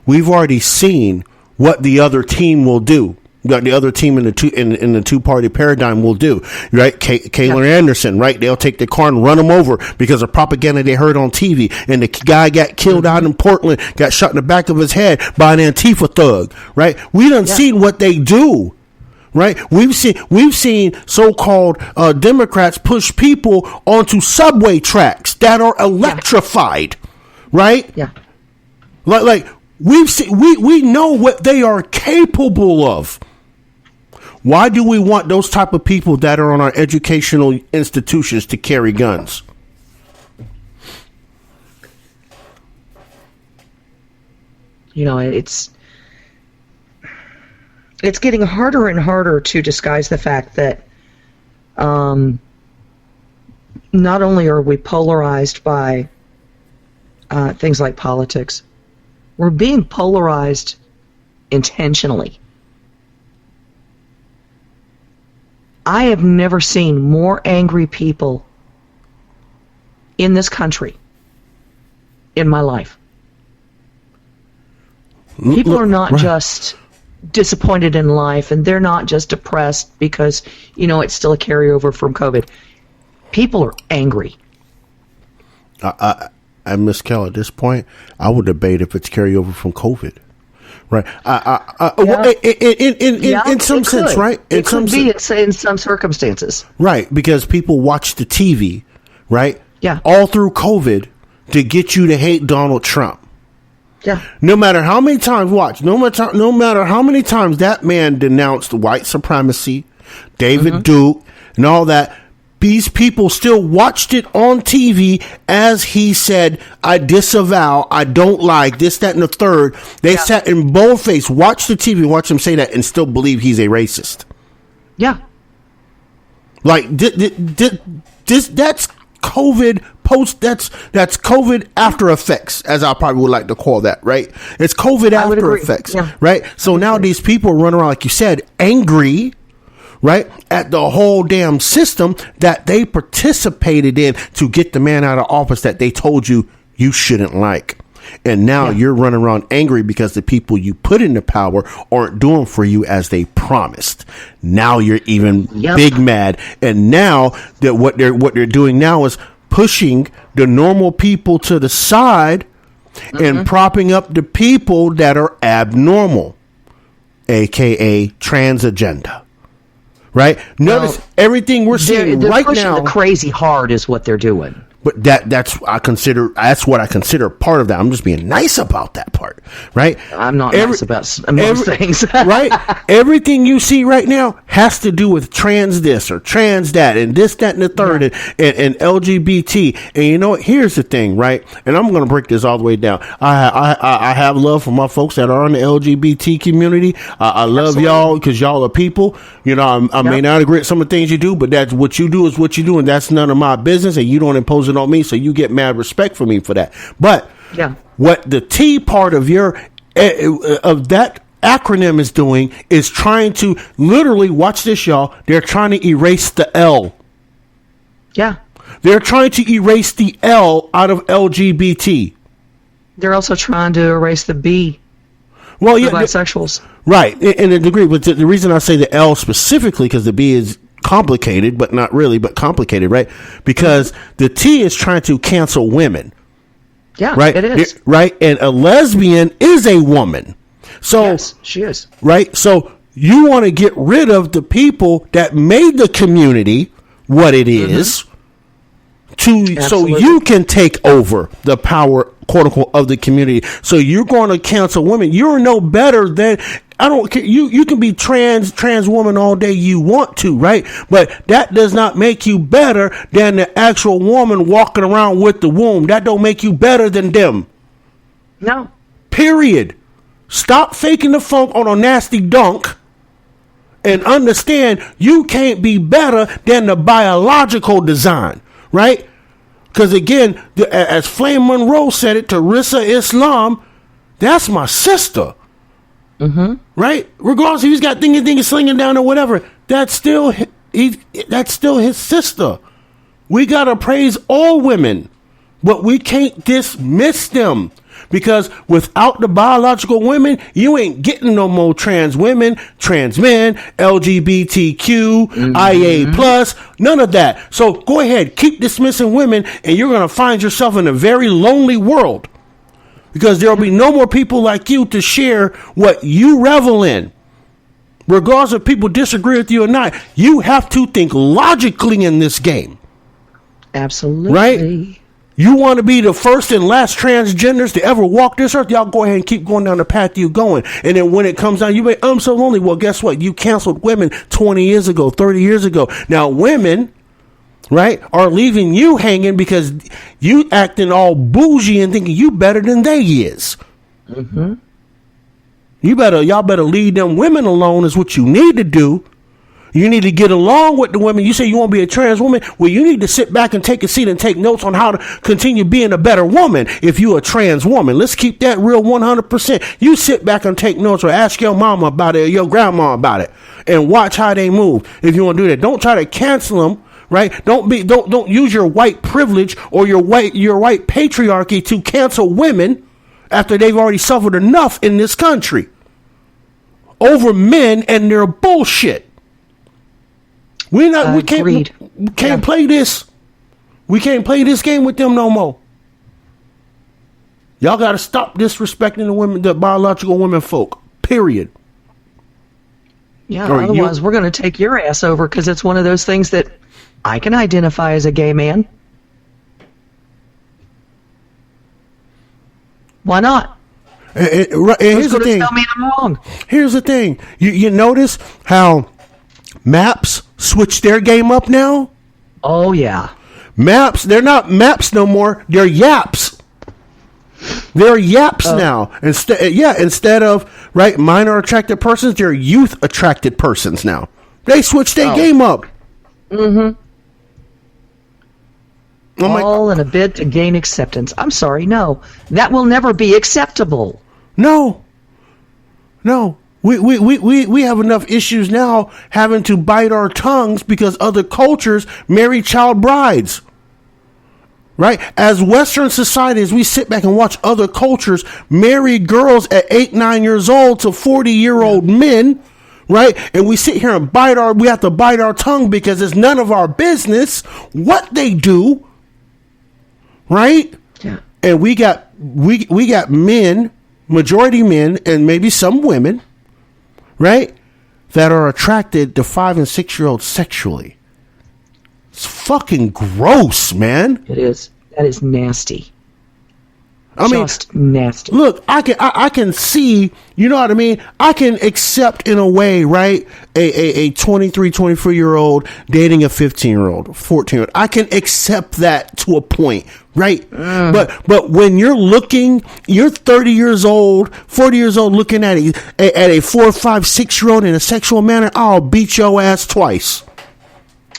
we've already seen what the other team will do. The other team in the two-party paradigm will do, right? Kayla Anderson, right? They'll take the car and run them over because of propaganda they heard on TV. And the guy got killed out in Portland, got shot in the back of his head by an Antifa thug, right? We done seen what they do, right? We've seen so-called Democrats push people onto subway tracks that are electrified, right? Yeah. Like we know what they are capable of. Why do we want those type of people that are on our educational institutions to carry guns? You know, it's getting harder and harder to disguise the fact that not only are we polarized by things like politics, we're being polarized intentionally. I have never seen more angry people in this country in my life. People are not just disappointed in life, and they're not just depressed because, you know, it's still a carryover from COVID. People are angry. Miss Kell, at this point, I would debate if it's carryover from COVID. Right. In some sense, right? It could be in some circumstances. Right, because people watch the TV, right? Yeah. All through COVID to get you to hate Donald Trump. Yeah. No matter how many times, no matter how many times that man denounced white supremacy, David Duke, and all that, these people still watched it on TV as he said, I disavow, I don't like this, that, and the third. They sat in boldface, watched the TV, watch him say that, and still believe he's a racist. Yeah. Like, that's COVID that's COVID after effects, as I probably would like to call that, right? It's COVID after effects, right? So now these people run around, like you said, angry, right, at the whole damn system that they participated in to get the man out of office that they told you shouldn't like. And now you're running around angry because the people you put into power aren't doing for you as they promised. Now you're even big mad. And now that what they're doing now is pushing the normal people to the side and propping up the people that are abnormal, aka trans agenda. Right? Notice everything we're seeing they're right pushing now. The crazy hard is what they're doing. But that's what I consider part of that. I'm just being nice about that part, right? I'm not nice about most things. Right? Everything you see right now has to do with trans this or trans that and this, that, and the third and LGBT. And you know what? Here's the thing, right? And I'm going to break this all the way down. I have love for my folks that are in the LGBT community. I love y'all because y'all are people. You know, I may not agree with some of the things you do, but that's what you do is what you do, and that's none of my business. And you don't impose it on me, so you get mad respect for me for that. But what the T part of your of that acronym is doing is trying to literally, watch this, y'all. They're trying to erase the L. Yeah. They're trying to erase the L out of LGBT. They're also trying to erase the B. Well, for bisexuals. Right, in a degree. But the reason I say the L specifically, because the B is complicated, but not really, but complicated, right? Because the T is trying to cancel women. Yeah, right? It is. Right? And a lesbian is a woman. So, yes, she is. Right? So you want to get rid of the people that made the community what it is so you can take over the power, quote unquote, of the community. So you're going to cancel women. You're no better than, I don't care. You can be trans woman all day you want to, right? But that does not make you better than the actual woman walking around with the womb. That don't make you better than them. No. Period. Stop faking the funk on a nasty dunk and understand you can't be better than the biological design, right? Because again, as Flame Monroe said it to Rissa Islam, that's my sister. Right? Regardless if he's got thingy slinging down or whatever, that's still his sister. We gotta praise all women, but we can't dismiss them. Because without the biological women, you ain't getting no more trans women, trans men, LGBTQ, IA plus, none of that. So go ahead, keep dismissing women, and you're gonna find yourself in a very lonely world. Because there will be no more people like you to share what you revel in. Regardless if people disagree with you or not, you have to think logically in this game. Absolutely. Right? You want to be the first and last transgenders to ever walk this earth? Y'all go ahead and keep going down the path you're going. And then when it comes down, you may, I'm so lonely. Well, guess what? You canceled women 20 years ago, 30 years ago. Now women, right, are leaving you hanging because you acting all bougie and thinking you better than they is. Y'all better leave them women alone is what you need to do. You need to get along with the women. You say you want to be a trans woman. Well, you need to sit back and take a seat and take notes on how to continue being a better woman if you're a trans woman. Let's keep that real 100%. You sit back and take notes or ask your mama about it or your grandma about it and watch how they move if you want to do that. Don't try to cancel them. Right? Don't use your white privilege or your white patriarchy to cancel women after they've already suffered enough in this country over men and their bullshit. We can't play this. We can't play this game with them no more. Y'all got to stop disrespecting the women, the biological women folk. Period. Yeah, otherwise we're going to take your ass over because it's one of those things that I can identify as a gay man. Why not? Here's the thing. Tell me I'm wrong. Here's the thing. You notice how Maps switched their game up now? Oh, yeah. Maps, they're not Maps no more. They're Yaps. They're Yaps now. Instead of, right, minor attracted persons, they're youth attracted persons now. They switched their game up. All in a bid to gain acceptance. I'm sorry, no. That will never be acceptable. No. We have enough issues now having to bite our tongues because other cultures marry child brides. Right? As Western society, as we sit back and watch other cultures marry girls at 8, 9 years old to 40-year-old men, right? And we sit here and we have to bite our tongue because it's none of our business what they do, right? Yeah. And we got men, majority men, and maybe some women, right, that are attracted to 5 and 6-year-olds sexually. It's fucking gross, man. It is. That is nasty. Just nasty. Look, I can see, you know what I mean? I can accept in a way, right? A 23, 24-year-old dating a 15-year-old, 14-year-old. I can accept that to a point, right? But when you're 30 years old, 40 years old looking at a 4, 5, 6-year-old in a sexual manner, I'll beat your ass twice.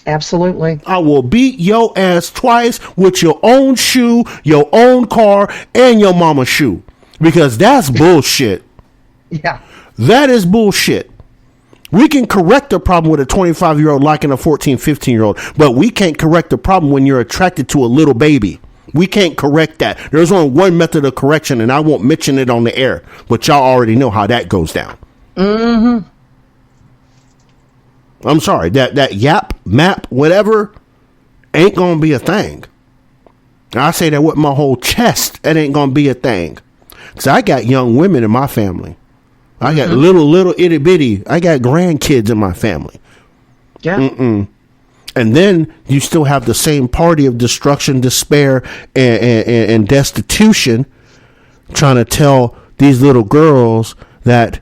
Absolutely. I will beat your ass twice with your own shoe, your own car, and your mama's shoe. Because that's bullshit. Yeah. That is bullshit. We can correct the problem with a 25-year-old liking a 14, 15-year-old, but we can't correct the problem when you're attracted to a little baby. We can't correct that. There's only one method of correction, and I won't mention it on the air, but y'all already know how that goes down. Mm-hmm. I'm sorry, that yap, map, whatever, ain't gonna be a thing. I say that with my whole chest. That ain't gonna be a thing. Cause I got young women in my family. I got little itty bitty. I got grandkids in my family. Yeah. And then you still have the same party of destruction, despair, and destitution, trying to tell these little girls that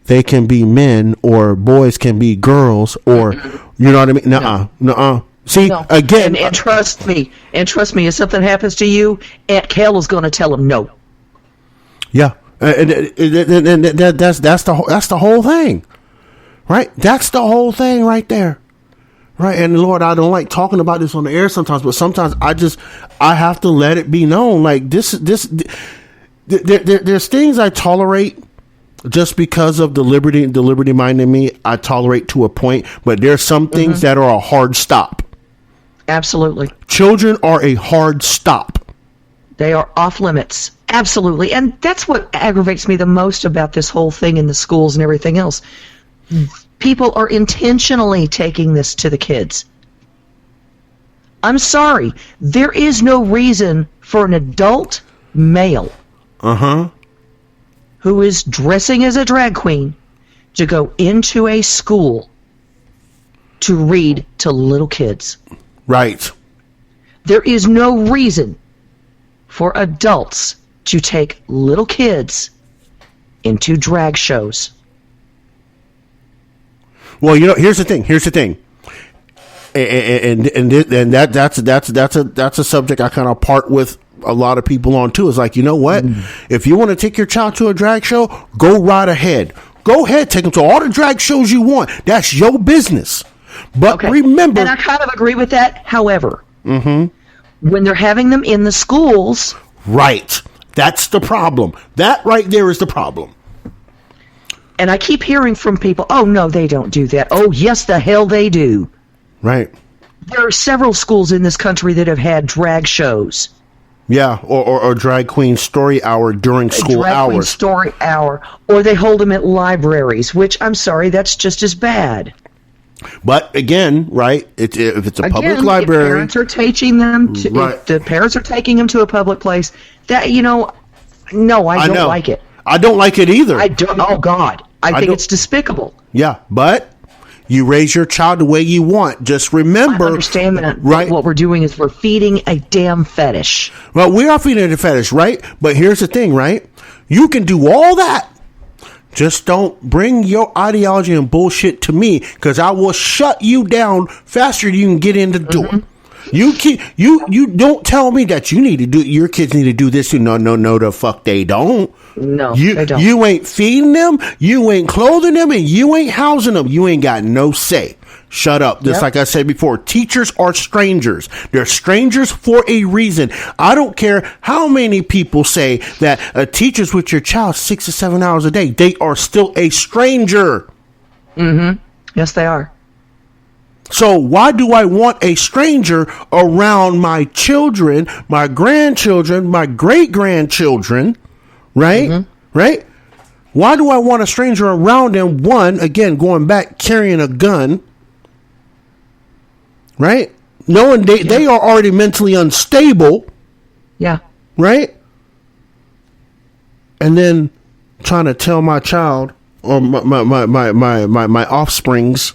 they can be men or boys can be girls, or you know what I mean? Nuh-uh. See, again, and trust me, if something happens to you, Aunt Kel is going to tell them no. Yeah, and that's the whole thing, right? That's the whole thing right there, right? And Lord, I don't like talking about this on the air sometimes, but sometimes I have to let it be known. Like there's things I tolerate. Just because of the liberty mind in me, I tolerate to a point, but there's some things that are a hard stop. Absolutely. Children are a hard stop. They are off limits. Absolutely. And that's what aggravates me the most about this whole thing in the schools and everything else. People are intentionally taking this to the kids. I'm sorry. There is no reason for an adult male who is dressing as a drag queen to go into a school to read to little kids. Right. There is no reason for adults to take little kids into drag shows. Well, you know, here's the thing. And that's a subject I kind of part with a lot of people on too. Is like, you know what? If you want to take your child to a drag show, go right ahead. Go ahead, take them to all the drag shows you want. That's your business. But remember, and I kind of agree with that. However, when they're having them in the schools, right? That's the problem. That right there is the problem. And I keep hearing from people, "Oh no, they don't do that." Oh yes, the hell they do. Right. There are several schools in this country that have had drag shows. Yeah, or drag queen story hour during school drag hours. Queen story hour, or they hold them at libraries, which I'm sorry, that's just as bad. But again, right? If it's a public library, if parents are teaching them to. Right. If the parents are taking them to a public place, that I don't like it. I don't like it either. I don't. Oh God, I think it's despicable. Yeah, but you raise your child the way you want. Just remember. I understand that. Right. What we're doing is we're feeding a damn fetish. Well, we are feeding a fetish, right? But here's the thing, right? You can do all that. Just don't bring your ideology and bullshit to me, because I will shut you down faster than you can get in the door. You don't tell me that you need to do, your kids need to do this. No, the fuck they don't. No, they don't. You ain't feeding them, you ain't clothing them, and you ain't housing them. You ain't got no say. Shut up. Just like I said before, teachers are strangers. They're strangers for a reason. I don't care how many people say that a teacher's with your child 6 to 7 hours a day. They are still a stranger. Yes, they are. So why do I want a stranger around my children, my grandchildren, my great-grandchildren, right? Mm-hmm. Right? Why do I want a stranger around them? One, again, going back, carrying a gun, right? Knowing they are already mentally unstable. Yeah. Right? And then trying to tell my child or my offsprings,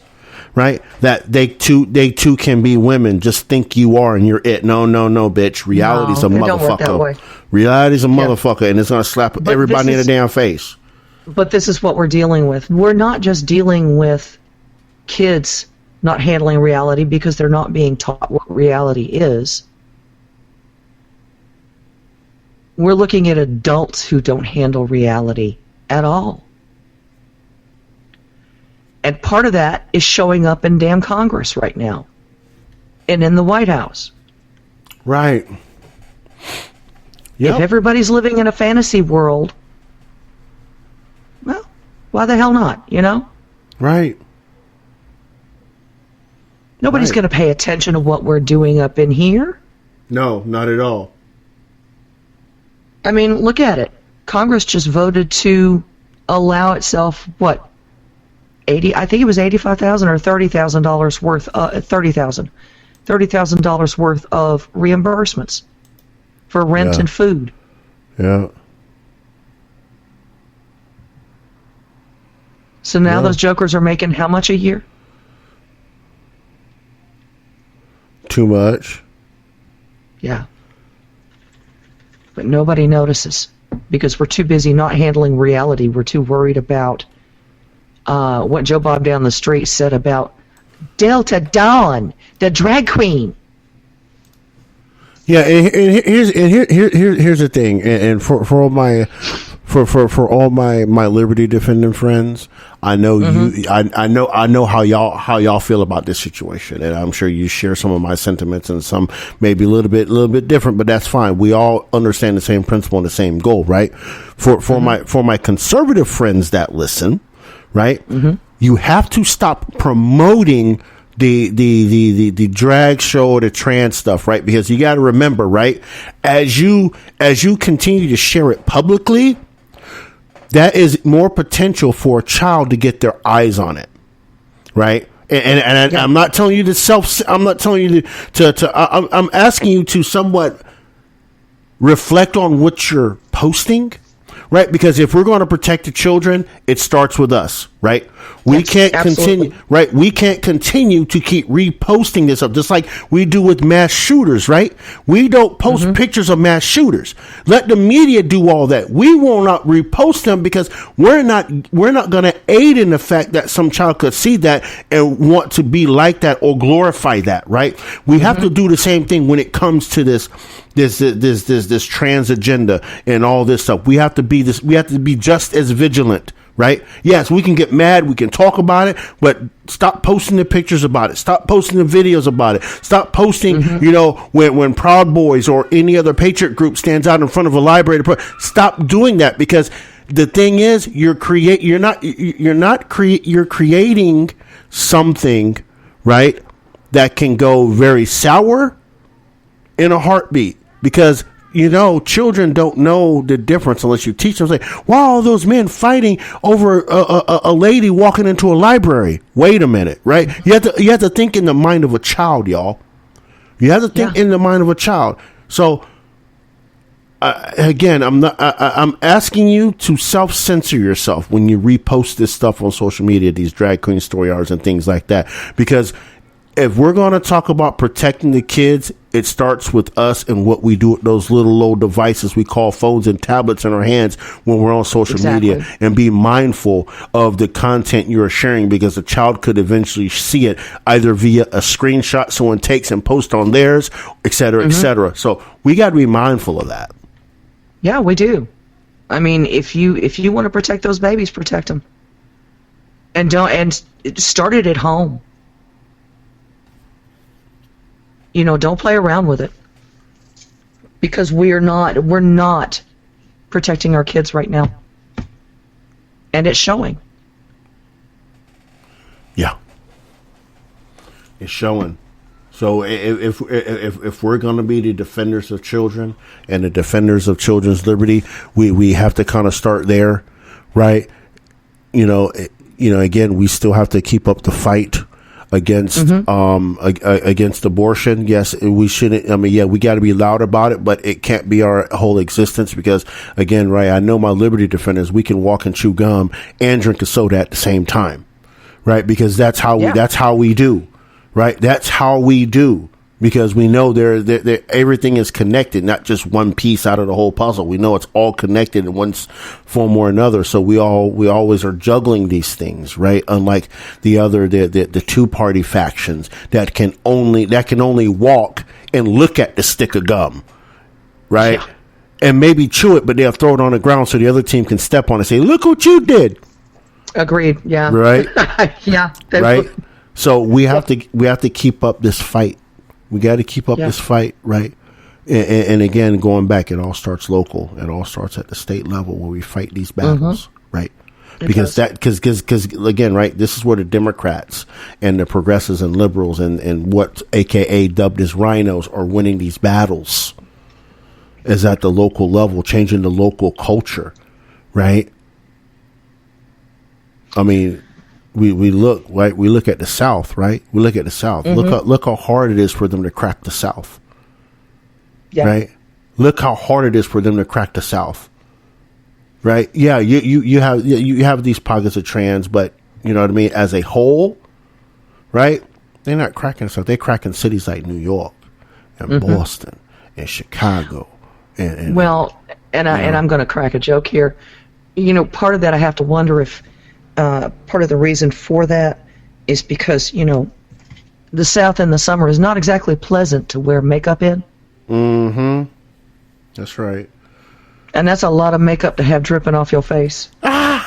right, that they too can be women. Just think you are and you're it. No, bitch. Reality's a motherfucker. Reality's a motherfucker, and it's gonna slap everybody in the damn face. But this is what we're dealing with. We're not just dealing with kids not handling reality because they're not being taught what reality is. We're looking at adults who don't handle reality at all. And part of that is showing up in damn Congress right now and in the White House. Right. Yep. If everybody's living in a fantasy world, well, why the hell not, you know? Right. Nobody's going to pay attention to what we're doing up in here. No, not at all. I mean, look at it. Congress just voted to allow itself, what, I think it was $85,000 or $30,000 worth, $30,000 worth of reimbursements for rent and food. Yeah. So now those jokers are making how much a year? Too much. Yeah. But nobody notices because we're too busy not handling reality. We're too worried about what Joe Bob down the street said about Delta Dawn, the drag queen. Yeah, and here's the thing, and for all my liberty defending friends, I know I know how y'all feel about this situation, and I'm sure you share some of my sentiments, and some maybe a little bit different, but that's fine. We all understand the same principle and the same goal, right? For my conservative friends that listen, right? Mm-hmm. You have to stop promoting the drag show or the trans stuff, right? Because you got to remember, right? As you continue to share it publicly, that is more potential for a child to get their eyes on it, right? And I'm not telling you I'm not telling you I'm asking you to somewhat reflect on what you're posting, right? Because if we're going to protect the children, it starts with us, right? We can't continue, right? We can't continue to keep reposting this up, just like we do with mass shooters, right? We don't post pictures of mass shooters. Let the media do all that. We will not repost them because we're not going to aid in the fact that some child could see that and want to be like that or glorify that, right? We have to do the same thing when it comes to this trans agenda and all this stuff. We have to be just as vigilant, right? Yes, we can get mad, we can talk about it, but stop posting the pictures about it. Stop posting the videos about it. Stop posting, when Proud Boys or any other patriot group stands out in front of a library. Stop doing that, because the thing is, you're creating something, right, that can go very sour in a heartbeat, because children don't know the difference unless you teach them. Say, why are all those men fighting over a lady walking into a library? Wait a minute, right? You have to think in the mind of a child, y'all. You have to think in the mind of a child. So again, I'm asking you to self-censor yourself when you repost this stuff on social media, these drag queen story hours and things like that, because if we're going to talk about protecting the kids, it starts with us and what we do with those little low devices we call phones and tablets in our hands when we're on social media, and be mindful of the content you're sharing, because a child could eventually see it either via a screenshot someone takes and post on theirs, et cetera, et cetera. So we got to be mindful of that. Yeah, we do. I mean, if you want to protect those babies, protect them. And start it at home. Don't play around with it, because we're not protecting our kids right now, and it's showing. Yeah. It's showing. So if we're going to be the defenders of children and the defenders of children's liberty, we have to kind of start there, right? Again, we still have to keep up the fight against against abortion. Yes, we shouldn't. I mean, yeah, we got to be loud about it, but it can't be our whole existence because, again, right? I know my liberty defenders. We can walk and chew gum and drink a soda at the same time, right? Because that's how we do, right? That's how we do. Because we know everything is connected, not just one piece out of the whole puzzle. We know it's all connected in one form or another. So we always are juggling these things, right? Unlike the two-party factions that can only walk and look at the stick of gum, right? Yeah. And maybe chew it, but they'll throw it on the ground so the other team can step on it and say, "Look what you did." Agreed. Yeah. Right. Yeah. Right. So we have to keep up this fight. We got to keep up this fight, right? And again, going back, it all starts local. It all starts at the state level where we fight these battles, right? Because again, right, this is where the Democrats and the progressives and liberals and what AKA dubbed as rhinos are winning these battles is at the local level, changing the local culture, right? I mean, we look right. We look at the South, right? We look at the South. Look how hard it is for them to crack the South. Yeah. Right. Look how hard it is for them to crack the South. Right. Yeah. You have these pockets of trans, but you know what I mean. As a whole, right? They're not cracking stuff. They're cracking cities like New York and Boston and Chicago. And I'm going to crack a joke here. You know, part of that I have to wonder if. Part of the reason for that is because, the South in the summer is not exactly pleasant to wear makeup in. Mm-hmm. That's right. And that's a lot of makeup to have dripping off your face. Right.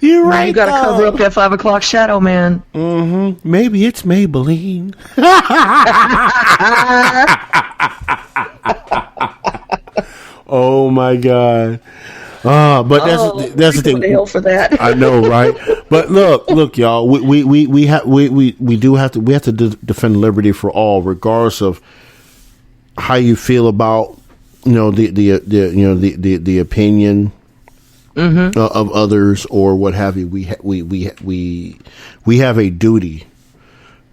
You're right. You got to cover up that 5 o'clock shadow, man. Mm-hmm. Maybe it's Maybelline. Oh, my God. But that's the thing. Hell for that. I know, right? But look, y'all. We have to defend liberty for all, regardless of how you feel about the opinion of others or what have you. We have a duty,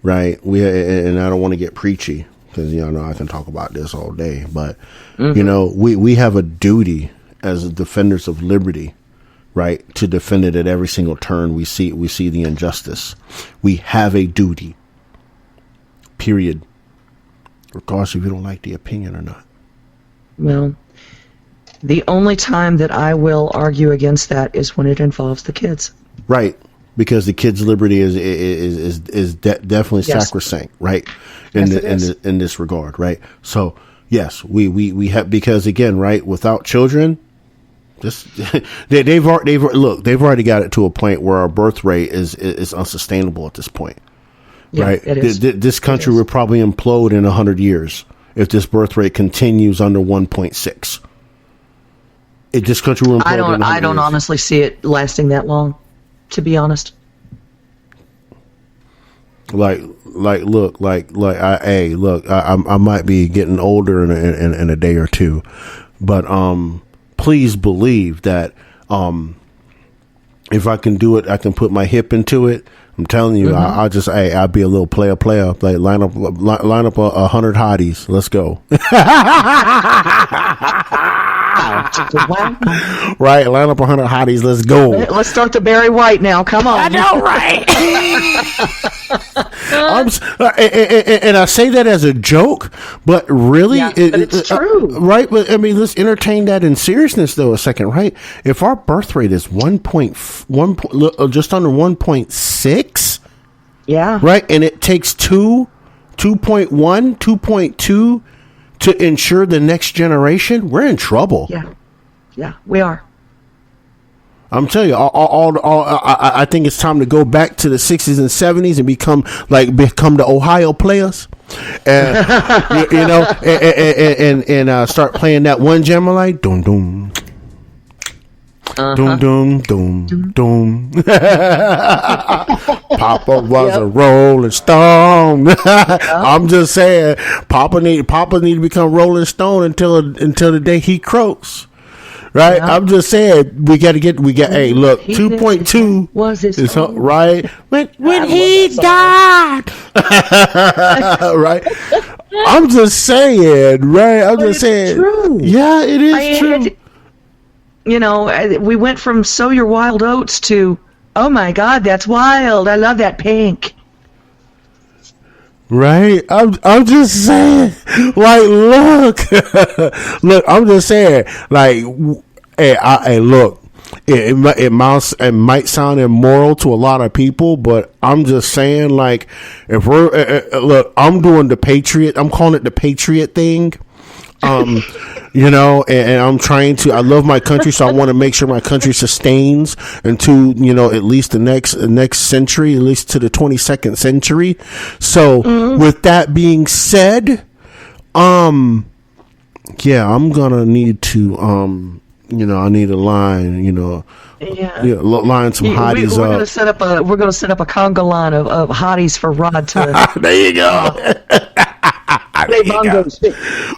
right? And I don't want to get preachy because I can talk about this all day, but we have a duty as defenders of liberty, right, to defend it at every single turn we see the injustice. We have a duty, period, regardless if you don't like the opinion or not. Well, the only time that I will argue against that is when it involves the kids. Right, because the kids' liberty is definitely sacrosanct, right, in this regard, right? So, yes, we have, because again, right, without children, they've already got it to a point where our birth rate is unsustainable at this point, right? It is. This country will probably implode in 100 years if this birth rate continues under 1.6. If this country will implode, I don't honestly see it lasting that long, to be honest. I might be getting older in a day or two, but please believe that if I can do it, I can put my hip into it. I'm telling you, I'll be a little player. Like line up 100 hotties. Let's go. Right, line up 100 hotties. Let's go. Let's start to Barry White now. Come on. I know, right? And I say that as a joke, but really, but it's true, right? But I mean, let's entertain that in seriousness, though, a second, right? If our birth rate is just under 1.6, yeah, right, and it takes 2.1, 2.2 to ensure the next generation, we're in trouble. Yeah, we are. I'm telling you, I think it's time to go back to the 60s and 70s and become the Ohio players, and and start playing that one Gemini, dum dum, Doom, doom, doom, doom. Papa was a Rolling Stone. I'm just saying, Papa need to become Rolling Stone until the day he croaks. Right? Yeah. I'm just saying, hey, look, 2.2 was his is right when he died. Right? I'm just saying, right? I'm just saying. True. Yeah, it is true. We went from Sow Your Wild Oats to, oh my God, that's wild. I love that pink. Right? I'm just saying, like, look, I'm just saying, like, hey, look, it might sound immoral to a lot of people, but I'm just saying, like, if look, I'm doing the Patriot, I'm calling it the Patriot thing. And I'm trying to, I love my country, so I want to make sure my country sustains into, at least the next century, at least to the 22nd century. So with that being said, I'm gonna need to, I need a line, line some hotties we're up. We're gonna set up a conga line of hotties for Rod to. There you go. There you go.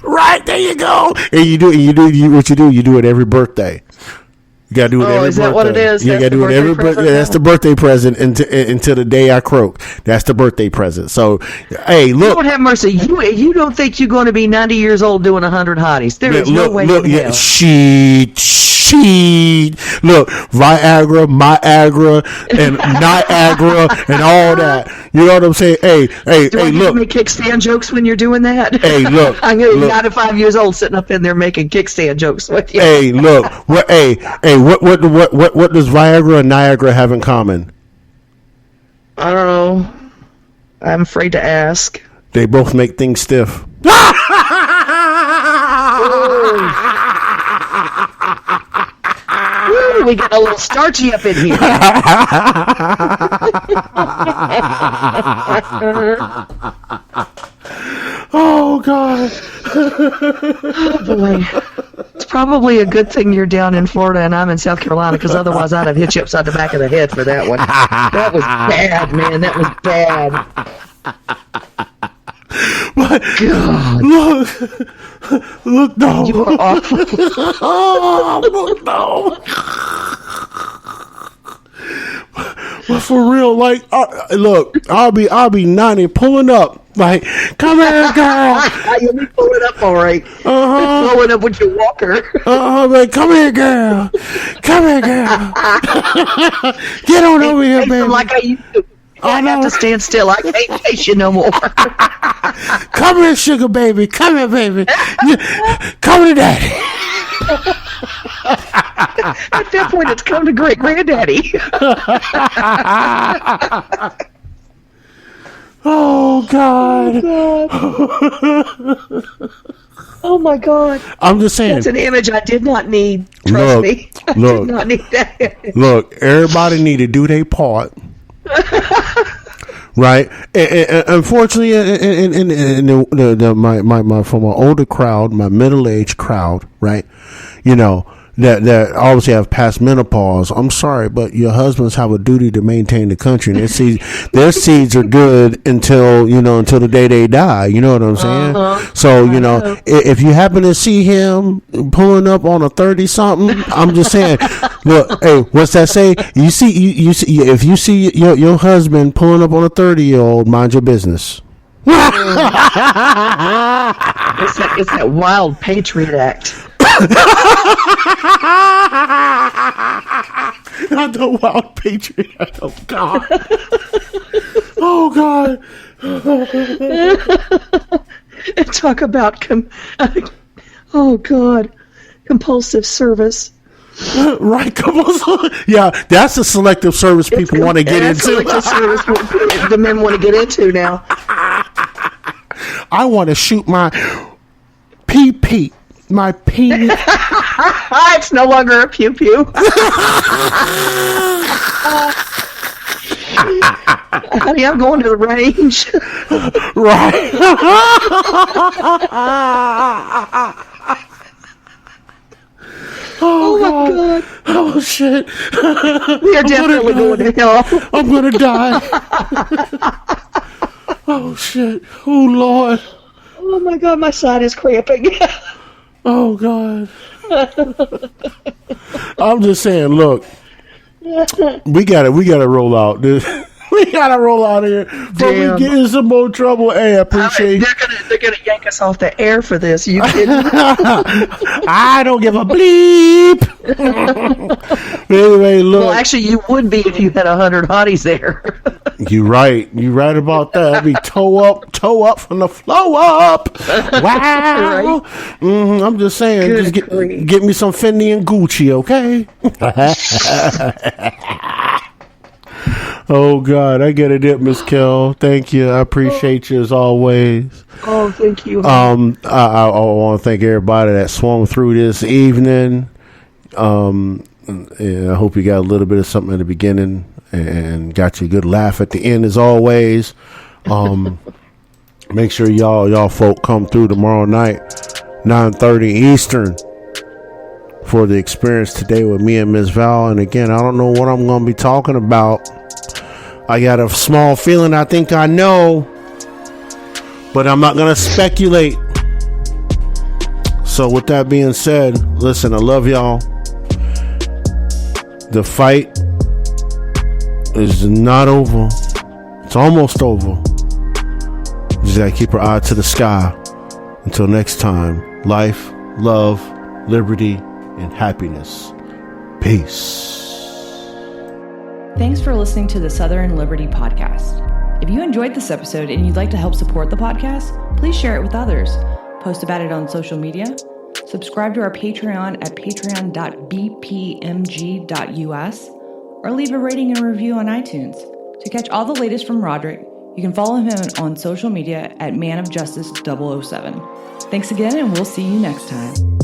Right, there you go. And you do it every birthday. You gotta do it every birthday. Is that what it is? You gotta do it every birthday. Yeah, that's the birthday present until the day I croak. That's the birthday present. So, hey, look. Lord have mercy. You don't think you're going to be 90 years old doing 100 hotties? There is no way in hell. Look, Viagra, Niagara, and all that. You know what I'm saying? Hey, look. Make kickstand jokes when you're doing that? Hey, look. I'm going to be 95 years old sitting up in there making kickstand jokes with you. Hey, look. What does Viagra and Niagara have in common? I don't know. I'm afraid to ask. They both make things stiff. Ooh, we got a little starchy up in here. Oh, God. Oh, boy. It's probably a good thing you're down in Florida and I'm in South Carolina, because otherwise I'd have hit you upside the back of the head for that one. That was bad, man. That was bad. But, God. Look, no. You are awful. Oh, look, no. But for real, like, look, I'll be 90 pulling up. Like, come here, girl. You'll be pulling up, all right. Pulling up with your walker. Like, come here, girl. Come here, girl. Get on over here, baby. Like I used to. I have to stand still. I can't face you no more. Come here, sugar baby. Come here, baby. Come to daddy. At that point, it's come to great granddaddy. Oh, God. Oh, my God. I'm just saying. That's an image I did not need. Trust me. I did not need that. Look, everybody need to do their part. Right, and unfortunately, my from my older crowd, my middle-aged crowd, right, that obviously have passed menopause. I'm sorry, but your husbands have a duty to maintain the country. And their seeds are good until the day they die. You know what I'm saying? So if you happen to see him pulling up on a 30-something, I'm just saying, look, hey, what's that say? You see, if you see your husband pulling up on a 30-year-old, mind your business. It's that wild Patriot Act. Not the wild Patriot Act. Oh, God. Oh, God. Talk about compulsive service. Right, compulsive. Yeah, that's the selective service people want to get into. Selective service the men want to get into now. I want to shoot my PP. My penis. It's no longer a pew pew. Honey, I'm going to the range. Right. Oh my God. Oh shit! We are definitely going to hell. I'm gonna die. Oh shit! Oh Lord! Oh my God, my side is cramping. Oh God! I'm just saying. Look, we gotta roll out, dude. We gotta roll out here before we get in some more trouble. Hey, I appreciate. They're gonna yank us off the air for this. You kidding? I don't give a bleep. But anyway, look. Well, actually, you would be if you had 100 hotties there. You right about that. That'd be toe up from the flow up. Wow. Right? I'm just saying. Good just grief. get me some Fendi and Gucci, okay? Oh God, I get it, Miss Kell. Thank you. I appreciate you as always. Oh, thank you. I want to thank everybody that swung through this evening. And I hope you got a little bit of something at the beginning and got you a good laugh at the end as always. Make sure y'all folk come through tomorrow night, 9:30 Eastern, for the experience today with me and Ms. Val. And again, I don't know what I'm going to be talking about. I got a small feeling I think I know, but I'm not going to speculate. So with that being said, listen, I love y'all. The fight is not over. It's almost over. Just gotta keep our eye to the sky. Until next time, life, love, liberty, and happiness. Peace. Thanks for listening to the Southern Liberty Podcast. If you enjoyed this episode and you'd like to help support the podcast, please share it with others. Post about it on social media. Subscribe to our Patreon at patreon.bpmg.us or leave a rating and review on iTunes. To catch all the latest from Roderick, you can follow him on social media at manofjustice007. Thanks again, and we'll see you next time.